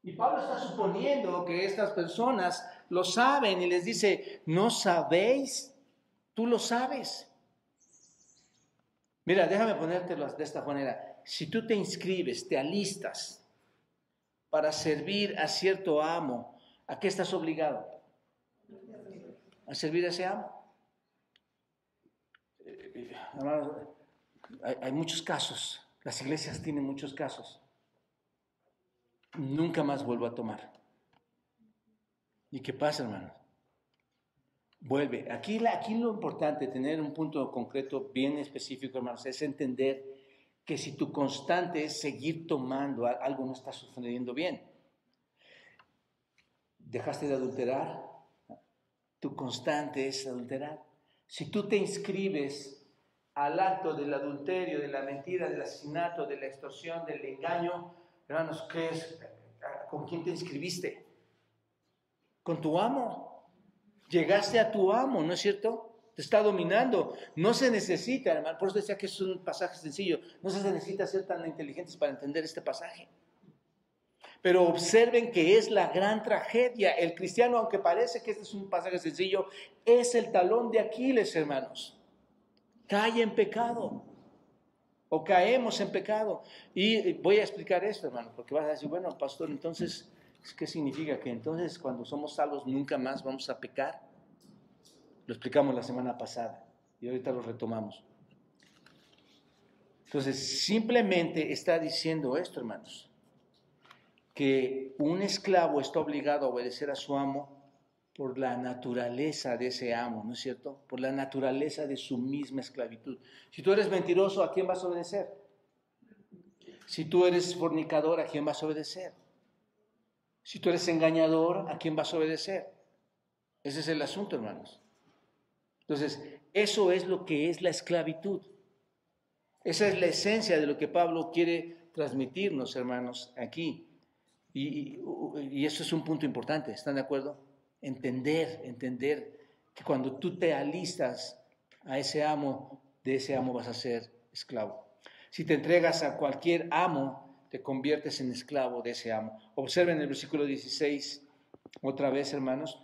Y Pablo está suponiendo que estas personas lo saben y les dice, ¿no sabéis? Tú lo sabes. Mira, déjame ponértelo de esta manera. Si tú te inscribes, te alistas para servir a cierto amo, ¿a qué estás obligado? A servir a ese amo. Hermanos, hay muchos casos, las iglesias tienen muchos casos. Nunca más vuelvo a tomar. ¿Y qué pasa, hermano? Vuelve. Aquí lo importante, tener un punto concreto bien específico, hermanos, es entender que si tu constante es seguir tomando, algo no está sucediendo bien. ¿Dejaste de adulterar? Tu constante es adulterar. Si tú te inscribes al acto del adulterio, de la mentira, del asesinato, de la extorsión, del engaño, hermanos, ¿qué es? ¿Con quién te inscribiste? Con tu amo. Llegaste a tu amo, ¿no es cierto? Te está dominando. No se necesita, hermano, por eso decía que es un pasaje sencillo, no se necesita ser tan inteligentes para entender este pasaje. Pero observen que es la gran tragedia. El cristiano, aunque parece que este es un pasaje sencillo, es el talón de Aquiles, hermanos. Cae en pecado. O caemos en pecado. Y voy a explicar esto, hermano, porque vas a decir, bueno, pastor, entonces, ¿qué significa? Que entonces cuando somos salvos nunca más vamos a pecar. Lo explicamos la semana pasada y ahorita lo retomamos. Entonces, simplemente está diciendo esto, hermanos, que un esclavo está obligado a obedecer a su amo por la naturaleza de ese amo, ¿no es cierto? Por la naturaleza de su misma esclavitud. Si tú eres mentiroso, ¿a quién vas a obedecer? Si tú eres fornicador, ¿a quién vas a obedecer? Si tú eres engañador, ¿a quién vas a obedecer? Ese es el asunto, hermanos. Entonces, eso es lo que es la esclavitud. Esa es la esencia de lo que Pablo quiere transmitirnos, hermanos, aquí. Y eso es un punto importante, ¿están de acuerdo? Entender que cuando tú te alistas a ese amo, de ese amo vas a ser esclavo. Si te entregas a cualquier amo, te conviertes en esclavo de ese amo. Observen el versículo 16, otra vez, hermanos,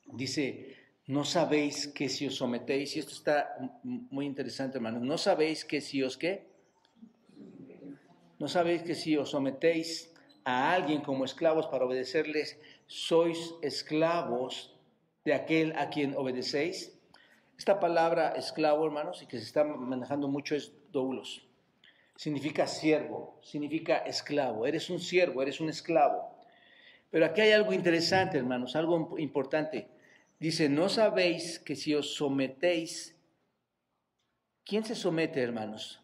dice, no sabéis que si os sometéis, y esto está muy interesante, hermanos, no sabéis que si os, ¿qué? No sabéis que si os sometéis a alguien como esclavos para obedecerles, sois esclavos de aquel a quien obedecéis. Esta palabra esclavo, hermanos, y que se está manejando mucho es doulos. Significa siervo, significa esclavo. Eres un siervo, eres un esclavo. Pero aquí hay algo interesante, hermanos, algo importante. Dice, no sabéis que si os sometéis, ¿quién se somete, hermanos?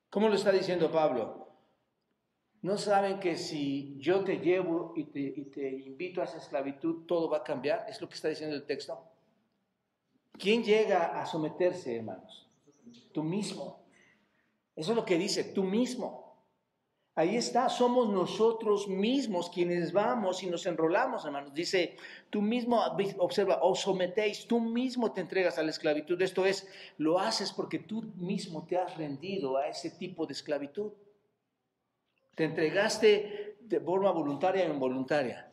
¿Cómo lo está diciendo Pablo? ¿No saben que si yo te llevo y te invito a esa esclavitud, todo va a cambiar? Es lo que está diciendo el texto. ¿Quién llega a someterse, hermanos? Tú mismo. Eso es lo que dice, tú mismo. Ahí está, somos nosotros mismos quienes vamos y nos enrolamos, hermanos. Dice, tú mismo, observa, os sometéis, tú mismo te entregas a la esclavitud. Esto es, lo haces porque tú mismo te has rendido a ese tipo de esclavitud. Te entregaste de forma voluntaria o involuntaria.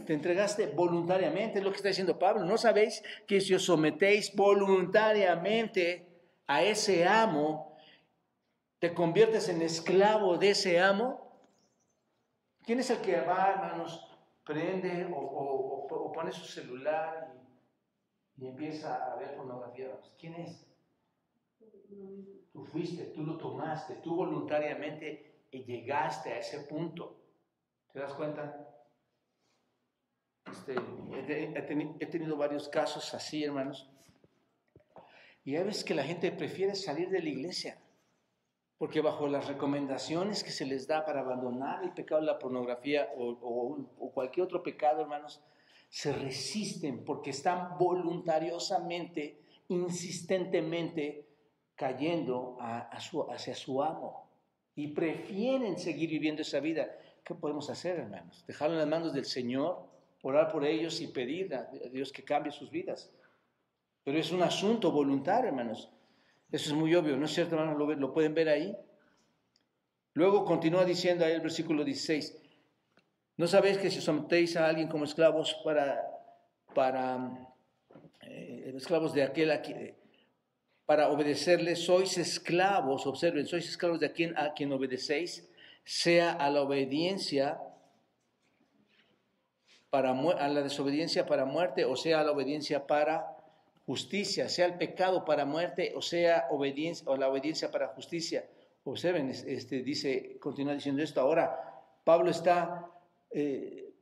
Te entregaste voluntariamente, es lo que está diciendo Pablo. ¿No sabéis que si os sometéis voluntariamente a ese amo, te conviertes en esclavo de ese amo? ¿Quién es el que va, hermanos, prende o pone su celular y empieza a ver pornografía? ¿Quién es? Tú fuiste, tú lo tomaste, tú voluntariamente llegaste a ese punto. ¿Te das cuenta? He tenido varios casos así, hermanos. Y hay veces que la gente prefiere salir de la iglesia, porque bajo las recomendaciones que se les da para abandonar el pecado de la pornografía o cualquier otro pecado, hermanos, se resisten porque están voluntariosamente, insistentemente cayendo hacia su amo y prefieren seguir viviendo esa vida. ¿Qué podemos hacer, hermanos? Dejarlo en las manos del Señor, orar por ellos y pedir a Dios que cambie sus vidas. Pero es un asunto voluntario, hermanos. Eso es muy obvio, ¿no es cierto, hermanos? ¿Lo pueden ver ahí? Luego continúa diciendo ahí el versículo 16. ¿No sabéis que si sometéis a alguien como esclavos esclavos de para obedecerle, sois esclavos, observen, sois esclavos de a quien obedecéis, sea a la obediencia a la desobediencia para muerte, o sea a la obediencia para justicia, sea el pecado para muerte, o sea la obediencia para justicia. Observen, continúa diciendo esto. Ahora, Pablo está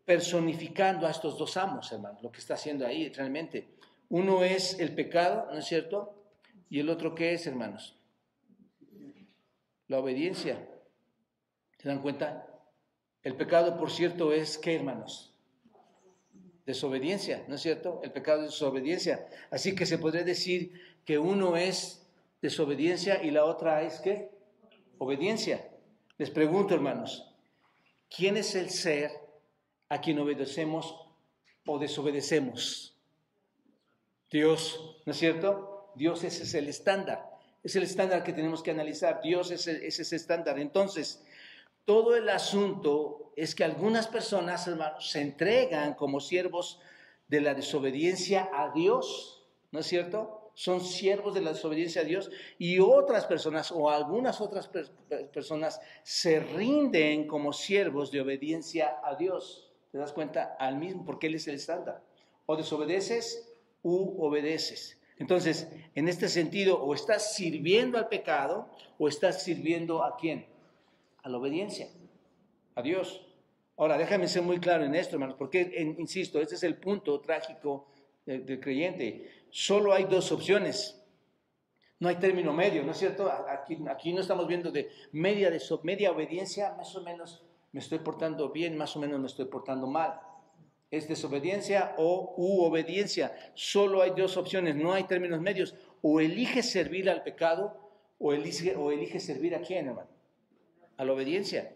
personificando a estos dos amos, hermanos, lo que está haciendo ahí realmente. Uno es el pecado, ¿no es cierto? Y el otro, ¿qué es, hermanos? La obediencia. ¿Se dan cuenta? El pecado, por cierto, es ¿qué, hermanos? Desobediencia, ¿no es cierto? El pecado es desobediencia. Así que se podría decir que uno es desobediencia y la otra es ¿qué? Obediencia. Les pregunto, hermanos, ¿quién es el ser a quien obedecemos o desobedecemos? Dios, ¿no es cierto? Dios, ese es el estándar. Es el estándar que tenemos que analizar. Dios es ese estándar. Entonces, todo el asunto es que algunas personas, hermanos, se entregan como siervos de la desobediencia a Dios, ¿no es cierto? Son siervos de la desobediencia a Dios, y otras personas o algunas otras personas se rinden como siervos de obediencia a Dios. ¿Te das cuenta? Al mismo, porque Él es el estándar. O desobedeces u obedeces. Entonces, en este sentido, o estás sirviendo al pecado o estás sirviendo ¿a quién? A la obediencia, a Dios. Ahora, déjame ser muy claro en esto, hermanos, porque, insisto, este es el punto trágico del creyente. Solo hay dos opciones. No hay término medio, ¿no es cierto? Aquí no estamos viendo de media obediencia, más o menos me estoy portando bien, más o menos me estoy portando mal. Es desobediencia u obediencia. Solo hay dos opciones, no hay términos medios. O eliges servir al pecado o eliges servir a quién, hermano. A la obediencia.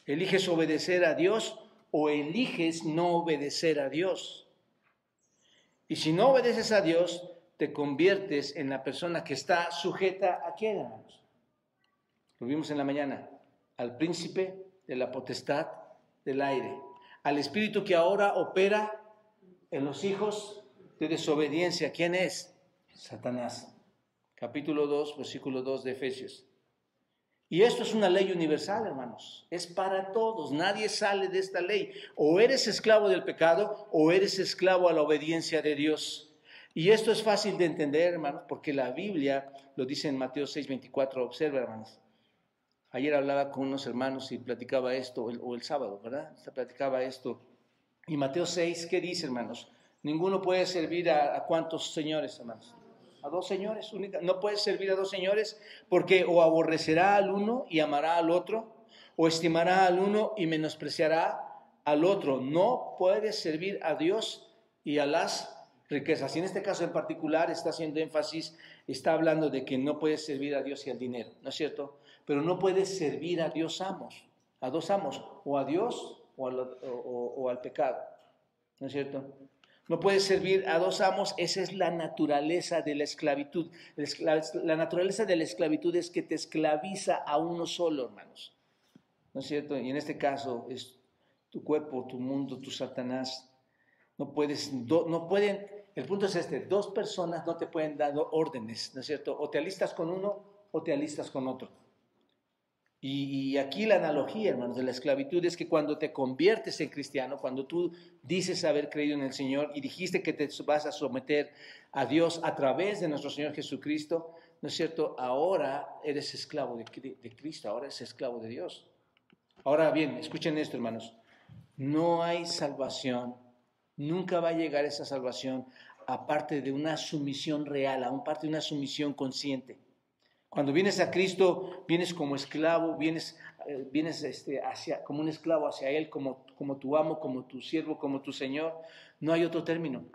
Eliges obedecer a Dios o eliges no obedecer a Dios. Y si no obedeces a Dios, te conviertes en la persona que está sujeta a quién, hermanos. Lo vimos en la mañana. Al príncipe de la potestad del aire. Al espíritu que ahora opera en los hijos de desobediencia. ¿Quién es? Satanás. Capítulo 2, versículo 2 de Efesios. Y esto es una ley universal, hermanos. Es para todos. Nadie sale de esta ley. O eres esclavo del pecado o eres esclavo a la obediencia de Dios. Y esto es fácil de entender, hermanos, porque la Biblia lo dice en Mateo 6:24. Observa, hermanos. Ayer hablaba con unos hermanos y platicaba esto, o el sábado, ¿verdad? Se platicaba esto. Y Mateo 6, ¿qué dice, hermanos? Ninguno puede servir a ¿cuántos señores, hermanos? A dos señores, no puedes servir a dos señores porque o aborrecerá al uno y amará al otro, o estimará al uno y menospreciará al otro. No puedes servir a Dios y a las riquezas. Y en este caso en particular está haciendo énfasis, está hablando de que no puedes servir a Dios y al dinero, ¿no es cierto? pero no puedes servir a dos amos, o a Dios o al pecado, ¿no es cierto? No puedes servir a dos amos, esa es la naturaleza de la esclavitud. La naturaleza de la esclavitud es que te esclaviza a uno solo, hermanos, ¿no es cierto? Y en este caso es tu cuerpo, tu mundo, tu Satanás. No pueden, el punto es este, dos personas no te pueden dar órdenes, ¿no es cierto? O te alistas con uno o te alistas con otro. Y aquí la analogía, hermanos, de la esclavitud es que cuando te conviertes en cristiano, cuando tú dices haber creído en el Señor y dijiste que te vas a someter a Dios a través de nuestro Señor Jesucristo, ¿no es cierto? Ahora eres esclavo de Cristo, ahora eres esclavo de Dios. Ahora bien, escuchen esto, hermanos, no hay salvación, nunca va a llegar esa salvación aparte de una sumisión real, aparte de una sumisión consciente. Cuando vienes a Cristo, vienes como esclavo, vienes como un esclavo hacia Él, como tu amo, como tu siervo, como tu Señor. No hay otro término.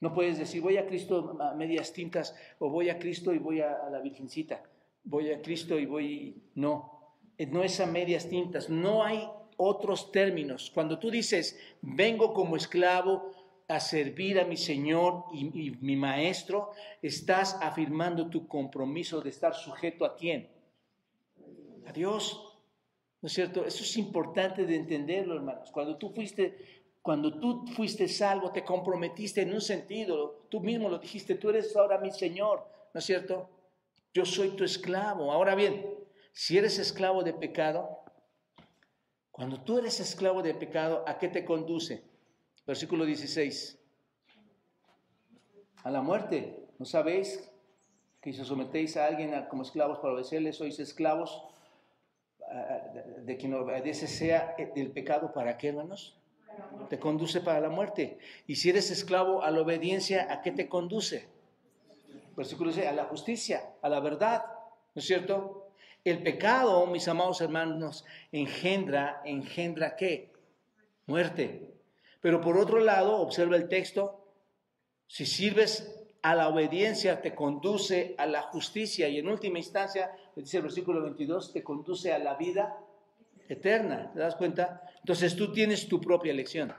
No puedes decir, voy a Cristo a medias tintas, o voy a Cristo y voy a la Virgencita. Voy a Cristo y voy... No es a medias tintas. No hay otros términos. Cuando tú dices, vengo como esclavo a servir a mi Señor y mi Maestro, estás afirmando tu compromiso de estar sujeto ¿a quién? A Dios, ¿no es cierto? Eso es importante de entenderlo, hermanos. Cuando tú fuiste salvo, te comprometiste en un sentido, tú mismo lo dijiste, tú eres ahora mi Señor, ¿no es cierto? Yo soy tu esclavo. Ahora bien, si eres esclavo de pecado, cuando tú eres esclavo de pecado, ¿a qué te conduce? Versículo 16. A la muerte. ¿No sabéis que si os sometéis a alguien como esclavos para obedecerle, sois esclavos de quien obedece sea del pecado? ¿Para qué, hermanos? Te conduce para la muerte. Y si eres esclavo a la obediencia, ¿a qué te conduce? Versículo 16. A la justicia, a la verdad. ¿No es cierto? El pecado, mis amados hermanos, engendra ¿qué? Muerte. Pero por otro lado, observa el texto, si sirves a la obediencia te conduce a la justicia y en última instancia, dice el versículo 22, te conduce a la vida eterna. ¿Te das cuenta? Entonces tú tienes tu propia elección.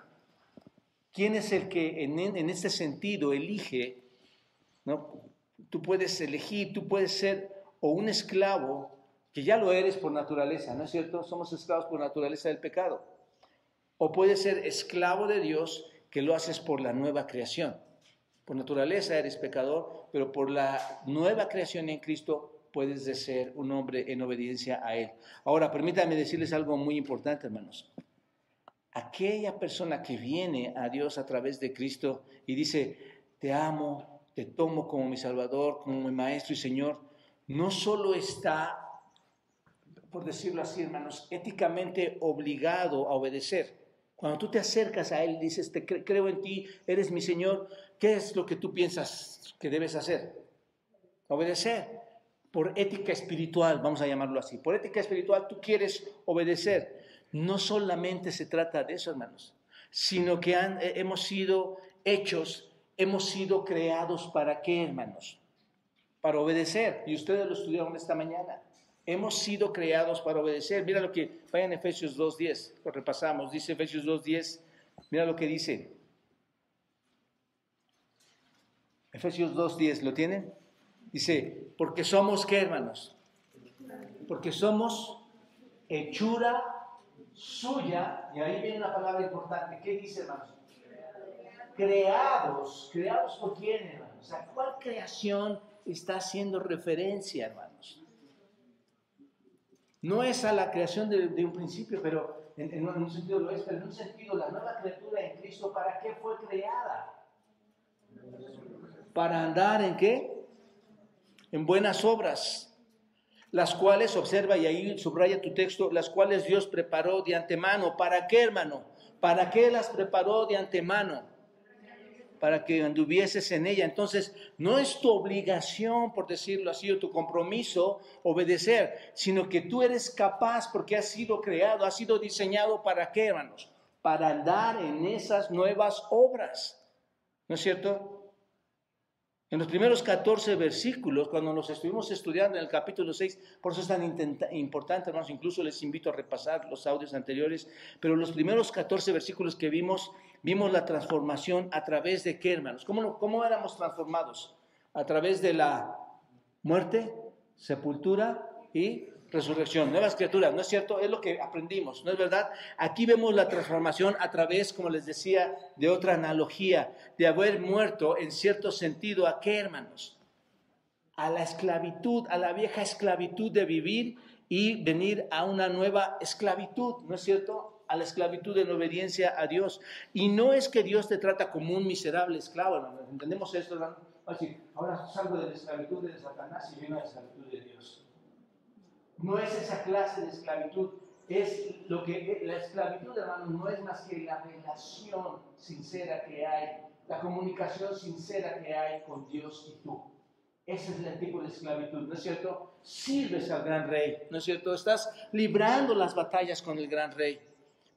¿Quién es el que en este sentido elige? ¿No? Tú puedes elegir, tú puedes ser o un esclavo, que ya lo eres por naturaleza, ¿no es cierto? Somos esclavos por naturaleza del pecado. O puedes ser esclavo de Dios, que lo haces por la nueva creación. Por naturaleza eres pecador, pero por la nueva creación en Cristo puedes ser un hombre en obediencia a Él. Ahora, permítanme decirles algo muy importante, hermanos. Aquella persona que viene a Dios a través de Cristo y dice, te amo, te tomo como mi Salvador, como mi Maestro y Señor, no solo está, por decirlo así, hermanos, éticamente obligado a obedecer. Cuando tú te acercas a Él, dices, creo en ti, eres mi Señor, ¿qué es lo que tú piensas que debes hacer? Obedecer. Por ética espiritual, vamos a llamarlo así. Por ética espiritual tú quieres obedecer. No solamente se trata de eso, hermanos, sino que hemos sido hechos, hemos sido creados ¿para qué, hermanos? Para obedecer. Y ustedes lo estudiaron esta mañana. Hemos sido creados para obedecer. Mira lo que vaya en Efesios 2:10, lo repasamos. Dice Efesios 2:10, mira lo que dice. Efesios 2:10, ¿lo tienen? Dice, porque somos, ¿qué, hermanos? Porque somos hechura suya, y ahí viene una palabra importante. ¿Qué dice, hermanos? Creados. ¿Creados por quién, hermanos? ¿A cuál creación está haciendo referencia, hermanos? No es a la creación de un principio, pero en un sentido lo es, pero en un sentido la nueva criatura en Cristo, ¿para qué fue creada? Para andar ¿en qué? En buenas obras, las cuales, observa y ahí subraya tu texto, las cuales Dios preparó de antemano. ¿Para qué, hermano? ¿Para qué las preparó de antemano? Para que anduvieses en ella. Entonces, no es tu obligación, por decirlo así, o tu compromiso obedecer, sino que tú eres capaz porque has sido creado, has sido diseñado ¿para qué, hermanos? Para andar en esas nuevas obras. ¿No es cierto? En los primeros 14 versículos, cuando los estuvimos estudiando en el capítulo 6, por eso es tan importante, hermanos, incluso les invito a repasar los audios anteriores, pero los primeros 14 versículos que vimos la transformación a través de qué, hermanos. ¿Cómo éramos transformados? A través de la muerte, sepultura y resurrección, nuevas criaturas, ¿no es cierto? Es lo que aprendimos, ¿no es verdad? Aquí vemos la transformación a través, como les decía, de otra analogía, de haber muerto en cierto sentido, ¿a qué, hermanos? A la esclavitud, a la vieja esclavitud de vivir y venir a una nueva esclavitud, ¿no es cierto? A la esclavitud en obediencia a Dios. Y no es que Dios te trata como un miserable esclavo, hermanos. ¿Entendemos esto, hermano? Así, ahora salgo de la esclavitud de Satanás y vengo a la esclavitud de Dios. No es esa clase de esclavitud, es lo que la esclavitud, hermano, no es más que la relación sincera que hay, la comunicación sincera que hay con Dios y tú. Ese es el tipo de esclavitud, ¿no es cierto? Sirves al gran rey, ¿no es cierto? Estás librando las batallas con el gran rey,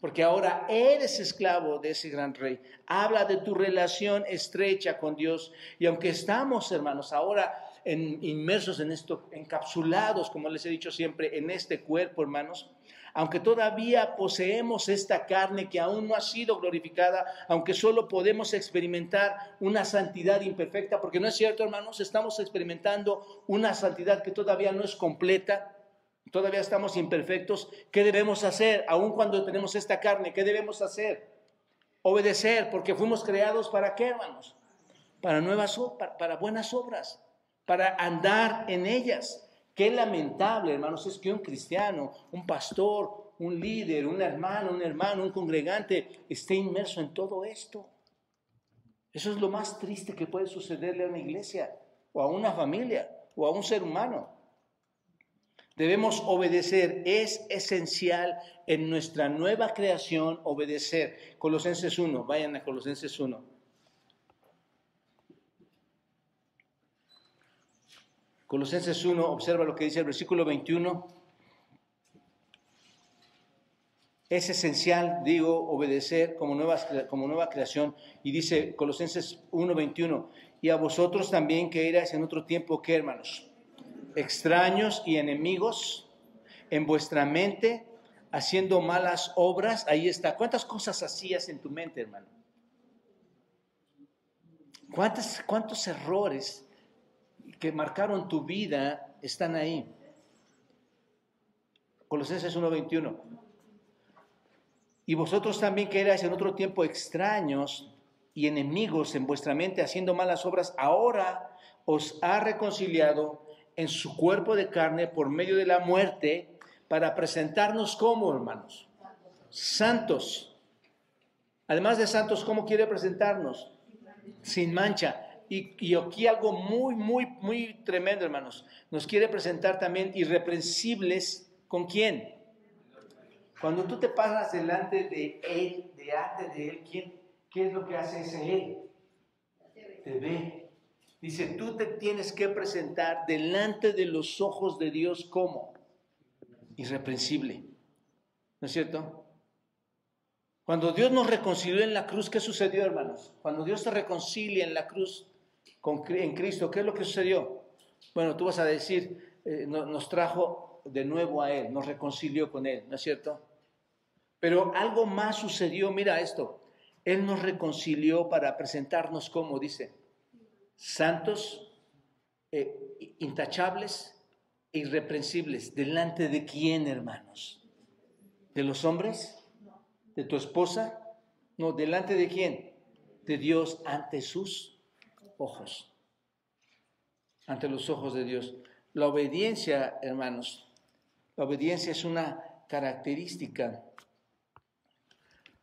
porque ahora eres esclavo de ese gran rey. Habla de tu relación estrecha con Dios, y aunque estamos, hermanos, ahora inmersos en esto, encapsulados, como les he dicho siempre, en este cuerpo, hermanos, aunque todavía poseemos esta carne que aún no ha sido glorificada, aunque solo podemos experimentar una santidad imperfecta, porque no es cierto, hermanos, estamos experimentando una santidad que todavía no es completa, todavía estamos imperfectos. ¿Qué debemos hacer? Aún cuando tenemos esta carne, ¿qué debemos hacer? Obedecer, porque fuimos creados ¿para qué, hermanos? Para buenas obras, para andar en ellas. Qué lamentable, hermanos, es que un cristiano, un pastor, un líder, un hermano, un congregante esté inmerso en todo esto. Eso es lo más triste que puede sucederle a una iglesia, o a una familia, o a un ser humano. Debemos obedecer, es esencial en nuestra nueva creación obedecer. Colosenses 1, vayan a Colosenses 1. Colosenses 1, observa lo que dice el versículo 21. Es esencial, digo, obedecer como nueva creación. Y dice Colosenses 1, 21, y a vosotros también que erais en otro tiempo, ¿qué, hermanos? Extraños y enemigos en vuestra mente, haciendo malas obras. Ahí está. ¿Cuántas cosas hacías en tu mente, hermano? ¿Cuántos errores que marcaron tu vida están ahí? Colosenses 1:21. Y vosotros también que erais en otro tiempo extraños y enemigos en vuestra mente, haciendo malas obras, ahora os ha reconciliado en su cuerpo de carne por medio de la muerte, para presentarnos como, hermanos, santos. Además de santos, ¿cómo quiere presentarnos? Sin mancha. Y aquí algo muy tremendo, hermanos. Nos quiere presentar también irreprensibles. ¿Con quién? Cuando tú te pasas delante de Él, ¿qué es lo que hace ese Él? Te ve. Dice, tú te tienes que presentar delante de los ojos de Dios como irreprensible. ¿No es cierto? Cuando Dios nos reconcilió en la cruz, ¿qué sucedió, hermanos? Cuando Dios te reconcilia en la cruz en Cristo, ¿qué es lo que sucedió? Bueno, tú vas a decir, nos trajo de nuevo a Él, nos reconcilió con Él, ¿no es cierto? Pero algo más sucedió, mira esto. Él nos reconcilió para presentarnos como, dice, santos, intachables e irreprensibles. ¿Delante de quién, hermanos? ¿De los hombres? ¿De tu esposa? No, ¿delante de quién? De Dios, ante sus ojos. Ante los ojos de Dios. La obediencia, hermanos, la obediencia es una característica,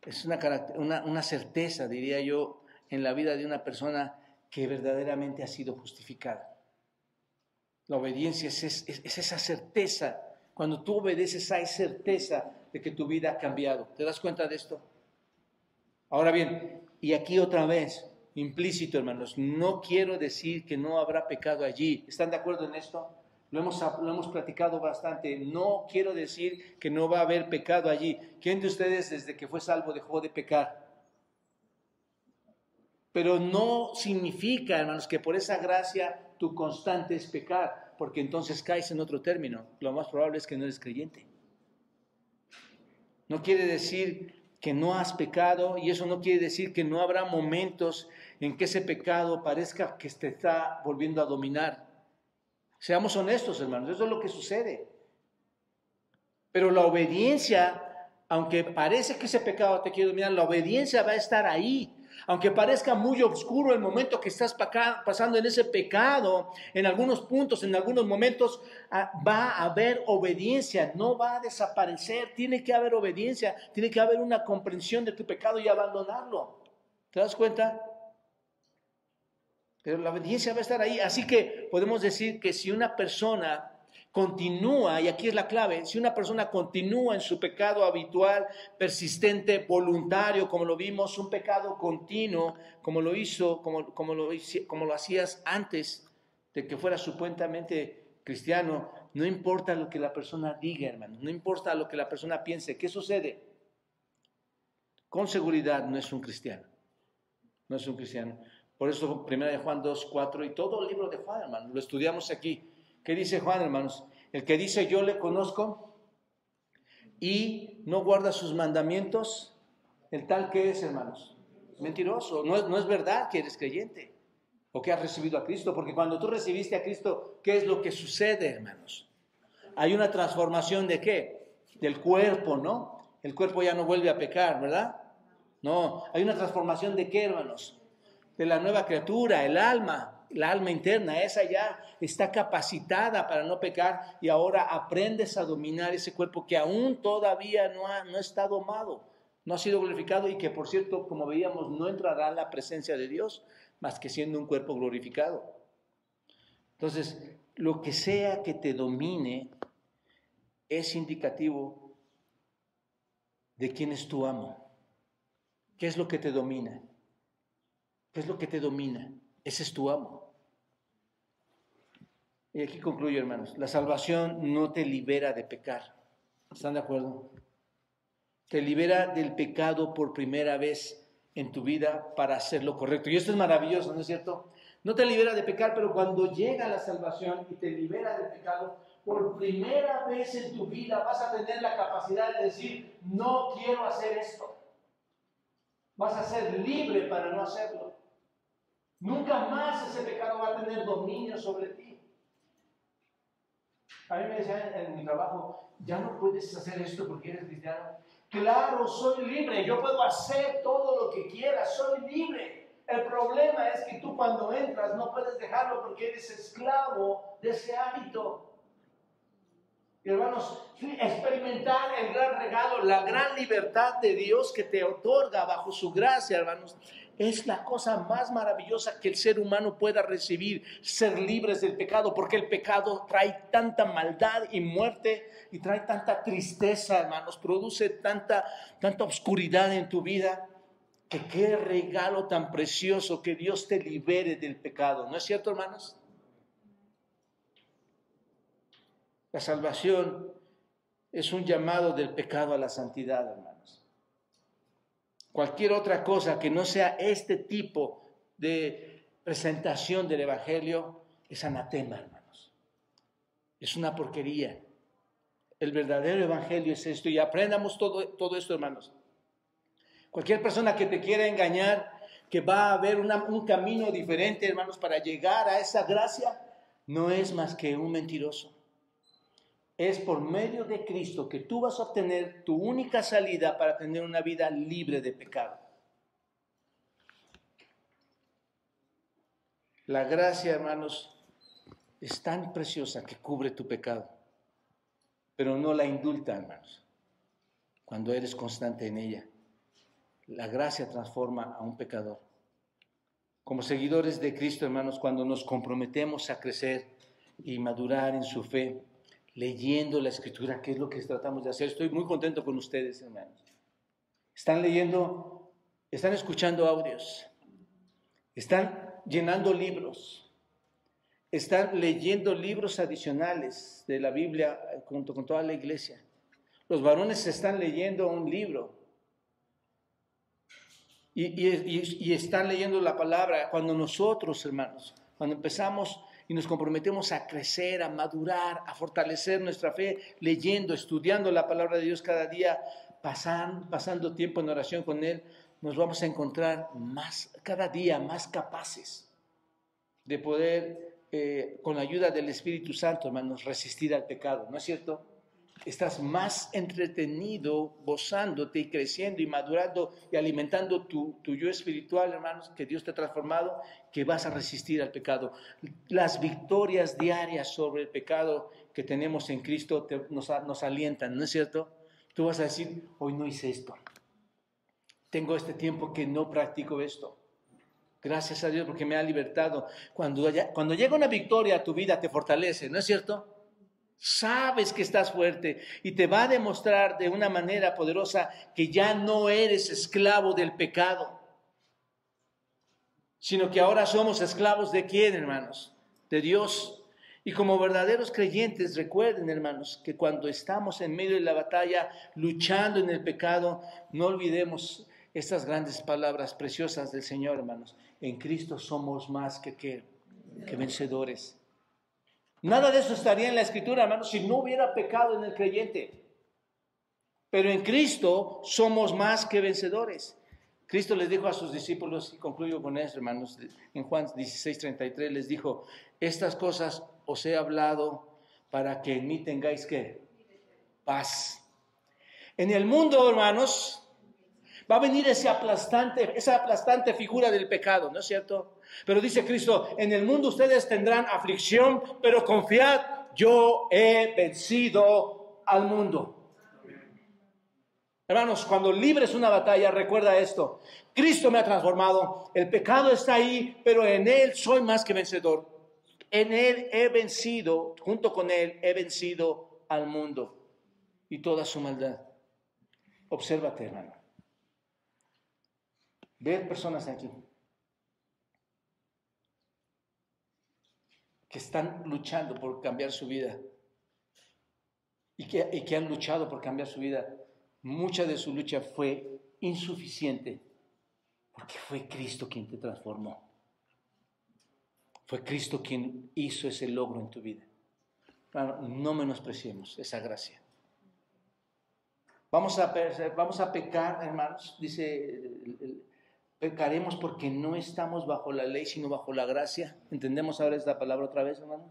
es una certeza, diría yo, en la vida de una persona que verdaderamente ha sido justificada. La obediencia es esa certeza. Cuando tú obedeces, hay certeza de que tu vida ha cambiado. ¿Te das cuenta de esto? Ahora bien, y aquí otra vez, implícito, hermanos, no quiero decir que no habrá pecado allí. ¿Están de acuerdo en esto? Lo hemos platicado bastante. No quiero decir que no va a haber pecado allí. ¿Quién de ustedes desde que fue salvo dejó de pecar? Pero no significa, hermanos, que por esa gracia tu constante es pecar, porque entonces caes en otro término. Lo más probable es que no eres creyente. No quiere decir que no has pecado, y eso no quiere decir que no habrá momentos en que ese pecado parezca que te está volviendo a dominar. Seamos honestos, hermanos, eso es lo que sucede. Pero la obediencia, aunque parece que ese pecado te quiere dominar, la obediencia va a estar ahí. Aunque parezca muy oscuro el momento que estás pasando en ese pecado, en algunos puntos, en algunos momentos, va a haber obediencia, no va a desaparecer. Tiene que haber obediencia, tiene que haber una comprensión de tu pecado y abandonarlo. ¿Te das cuenta? Pero la obediencia va a estar ahí. Así que podemos decir que si una persona continúa, y aquí es la clave, si una persona continúa en su pecado habitual, persistente, voluntario, como lo vimos, un pecado continuo, como lo hacías antes de que fuera supuestamente cristiano, no importa lo que la persona diga, hermano, no importa lo que la persona piense, ¿qué sucede? Con seguridad no es un cristiano, no es un cristiano. Por eso 1 Juan 2:4 y todo el libro de Juan, hermano, lo estudiamos aquí. ¿Qué dice Juan, hermanos? El que dice yo le conozco y no guarda sus mandamientos, el tal que es, hermanos, mentiroso. No es verdad que eres creyente o que has recibido a Cristo, porque cuando tú recibiste a Cristo, ¿qué es lo que sucede, hermanos? Hay una transformación ¿de qué? Del cuerpo, ¿no? El cuerpo ya no vuelve a pecar, ¿verdad? No, hay una transformación ¿de qué, hermanos? De la nueva criatura, el alma interna, esa ya está capacitada para no pecar y ahora aprendes a dominar ese cuerpo que aún todavía no está domado, no ha sido glorificado y que, por cierto, como veíamos, no entrará en la presencia de Dios más que siendo un cuerpo glorificado. Entonces, lo que sea que te domine es indicativo de quién es tu amo. ¿Qué es lo que te domina? ¿Qué es lo que te domina? Ese es tu amo. Y aquí concluyo, hermanos. La salvación no te libera de pecar. ¿Están de acuerdo? Te libera del pecado por primera vez en tu vida para hacer lo correcto. Y esto es maravilloso, ¿no es cierto? No te libera de pecar, pero cuando llega la salvación y te libera del pecado, por primera vez en tu vida vas a tener la capacidad de decir, no quiero hacer esto. Vas a ser libre para no hacerlo. Nunca más ese pecado va a tener dominio sobre ti. A mí me decían en mi trabajo, ya no puedes hacer esto porque eres cristiano. Claro, soy libre, yo puedo hacer todo lo que quiera, soy libre. El problema es que tú cuando entras no puedes dejarlo porque eres esclavo de ese hábito. Y hermanos, experimentar el gran regalo, la gran libertad de Dios que te otorga bajo su gracia, hermanos, es la cosa más maravillosa que el ser humano pueda recibir, ser libres del pecado, porque el pecado trae tanta maldad y muerte y trae tanta tristeza, hermanos, produce tanta oscuridad en tu vida, que qué regalo tan precioso que Dios te libere del pecado. ¿No es cierto, hermanos? La salvación es un llamado del pecado a la santidad, hermanos. Cualquier otra cosa que no sea este tipo de presentación del Evangelio es anatema, hermanos. Es una porquería. El verdadero Evangelio es esto, y aprendamos todo esto, hermanos. Cualquier persona que te quiera engañar, que va a haber un camino diferente, hermanos, para llegar a esa gracia, no es más que un mentiroso. Es por medio de Cristo que tú vas a obtener tu única salida para tener una vida libre de pecado. La gracia, hermanos, es tan preciosa que cubre tu pecado, pero no la indulta, hermanos, cuando eres constante en ella. La gracia transforma a un pecador. Como seguidores de Cristo, hermanos, cuando nos comprometemos a crecer y madurar en su fe, leyendo la Escritura, que es lo que tratamos de hacer. Estoy muy contento con ustedes, hermanos. Están leyendo, están escuchando audios, están llenando libros, están leyendo libros adicionales de la Biblia junto con toda la iglesia. Los varones están leyendo un libro. y están leyendo la palabra, cuando nosotros, hermanos, cuando empezamos y nos comprometemos a crecer, a madurar, a fortalecer nuestra fe, leyendo, estudiando la palabra de Dios cada día, pasando tiempo en oración con Él, nos vamos a encontrar cada día más capaces de poder, con la ayuda del Espíritu Santo, hermanos, resistir al pecado, ¿no es cierto? Estás más entretenido, gozándote y creciendo y madurando y alimentando tu yo espiritual, hermanos, que Dios te ha transformado, que vas a resistir al pecado. Las victorias diarias sobre el pecado que tenemos en Cristo nos alientan, ¿no es cierto? Tú vas a decir, hoy no hice esto. Tengo este tiempo que no practico esto. Gracias a Dios porque me ha libertado. Cuando llega una victoria a tu vida te fortalece, ¿no es cierto? Sabes que estás fuerte y te va a demostrar de una manera poderosa que ya no eres esclavo del pecado, sino que ahora somos esclavos ¿de quién, hermanos? De Dios. Y como verdaderos creyentes, recuerden, hermanos, que cuando estamos en medio de la batalla, luchando en el pecado, no olvidemos estas grandes palabras preciosas del Señor, hermanos. En Cristo somos más que vencedores. Nada de eso estaría en la Escritura, hermanos, si no hubiera pecado en el creyente. Pero en Cristo somos más que vencedores. Cristo les dijo a sus discípulos, y concluyo con eso, hermanos, en Juan 16:33 les dijo, estas cosas os he hablado para que en mí tengáis ¿qué? Paz. En el mundo, hermanos, va a venir esa aplastante figura del pecado, ¿no es cierto? Pero dice Cristo, en el mundo ustedes tendrán aflicción, pero confiad, yo he vencido al mundo. Hermanos, cuando libres una batalla, recuerda esto, Cristo me ha transformado, el pecado está ahí, pero en Él soy más que vencedor. En Él he vencido, junto con Él he vencido al mundo y toda su maldad. Obsérvate, hermano. Ve personas aquí que están luchando por cambiar su vida y que han luchado por cambiar su vida. Mucha de su lucha fue insuficiente porque fue Cristo quien te transformó. Fue Cristo quien hizo ese logro en tu vida. No menospreciemos esa gracia. Vamos a pecar, hermanos, dice, pecaremos porque no estamos bajo la ley, sino bajo la gracia. ¿Entendemos ahora esta palabra otra vez, hermanos?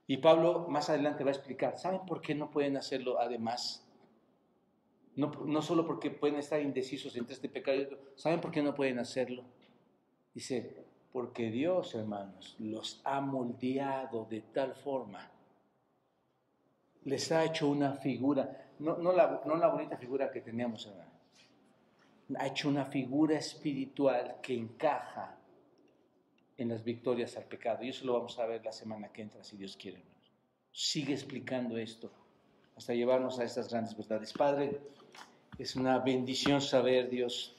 Y Pablo más adelante va a explicar, ¿saben por qué no pueden hacerlo además? No solo porque pueden estar indecisos entre este pecado y otro, ¿saben por qué no pueden hacerlo? Dice, porque Dios, hermanos, los ha moldeado de tal forma, les ha hecho una figura, no la bonita figura que teníamos, hermano, ha hecho una figura espiritual que encaja en las victorias al pecado. Y eso lo vamos a ver la semana que entra, si Dios quiere, hermanos. Sigue explicando esto hasta llevarnos a estas grandes verdades. Padre, es una bendición saber, Dios,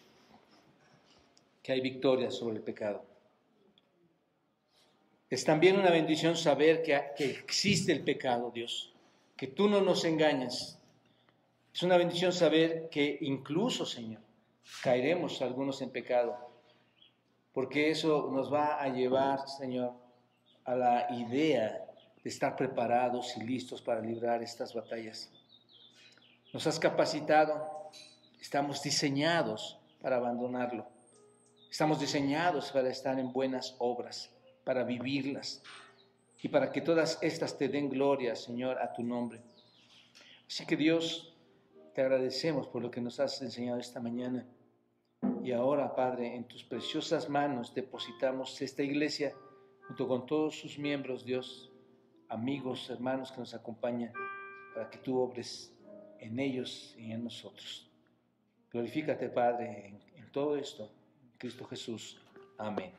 que hay victorias sobre el pecado. Es también una bendición saber que existe el pecado, Dios, que tú no nos engañas. Es una bendición saber que incluso, Señor, caeremos algunos en pecado, porque eso nos va a llevar, Señor, a la idea de estar preparados y listos para librar estas batallas. Nos has capacitado, estamos diseñados para abandonarlo, estamos diseñados para estar en buenas obras, para vivirlas y para que todas estas te den gloria, Señor, a tu nombre. Así que Dios, te agradecemos por lo que nos has enseñado esta mañana. Y ahora, Padre, en tus preciosas manos depositamos esta iglesia junto con todos sus miembros, Dios, amigos, hermanos que nos acompañan, para que tú obres en ellos y en nosotros. Glorifícate, Padre, en todo esto, en Cristo Jesús. Amén.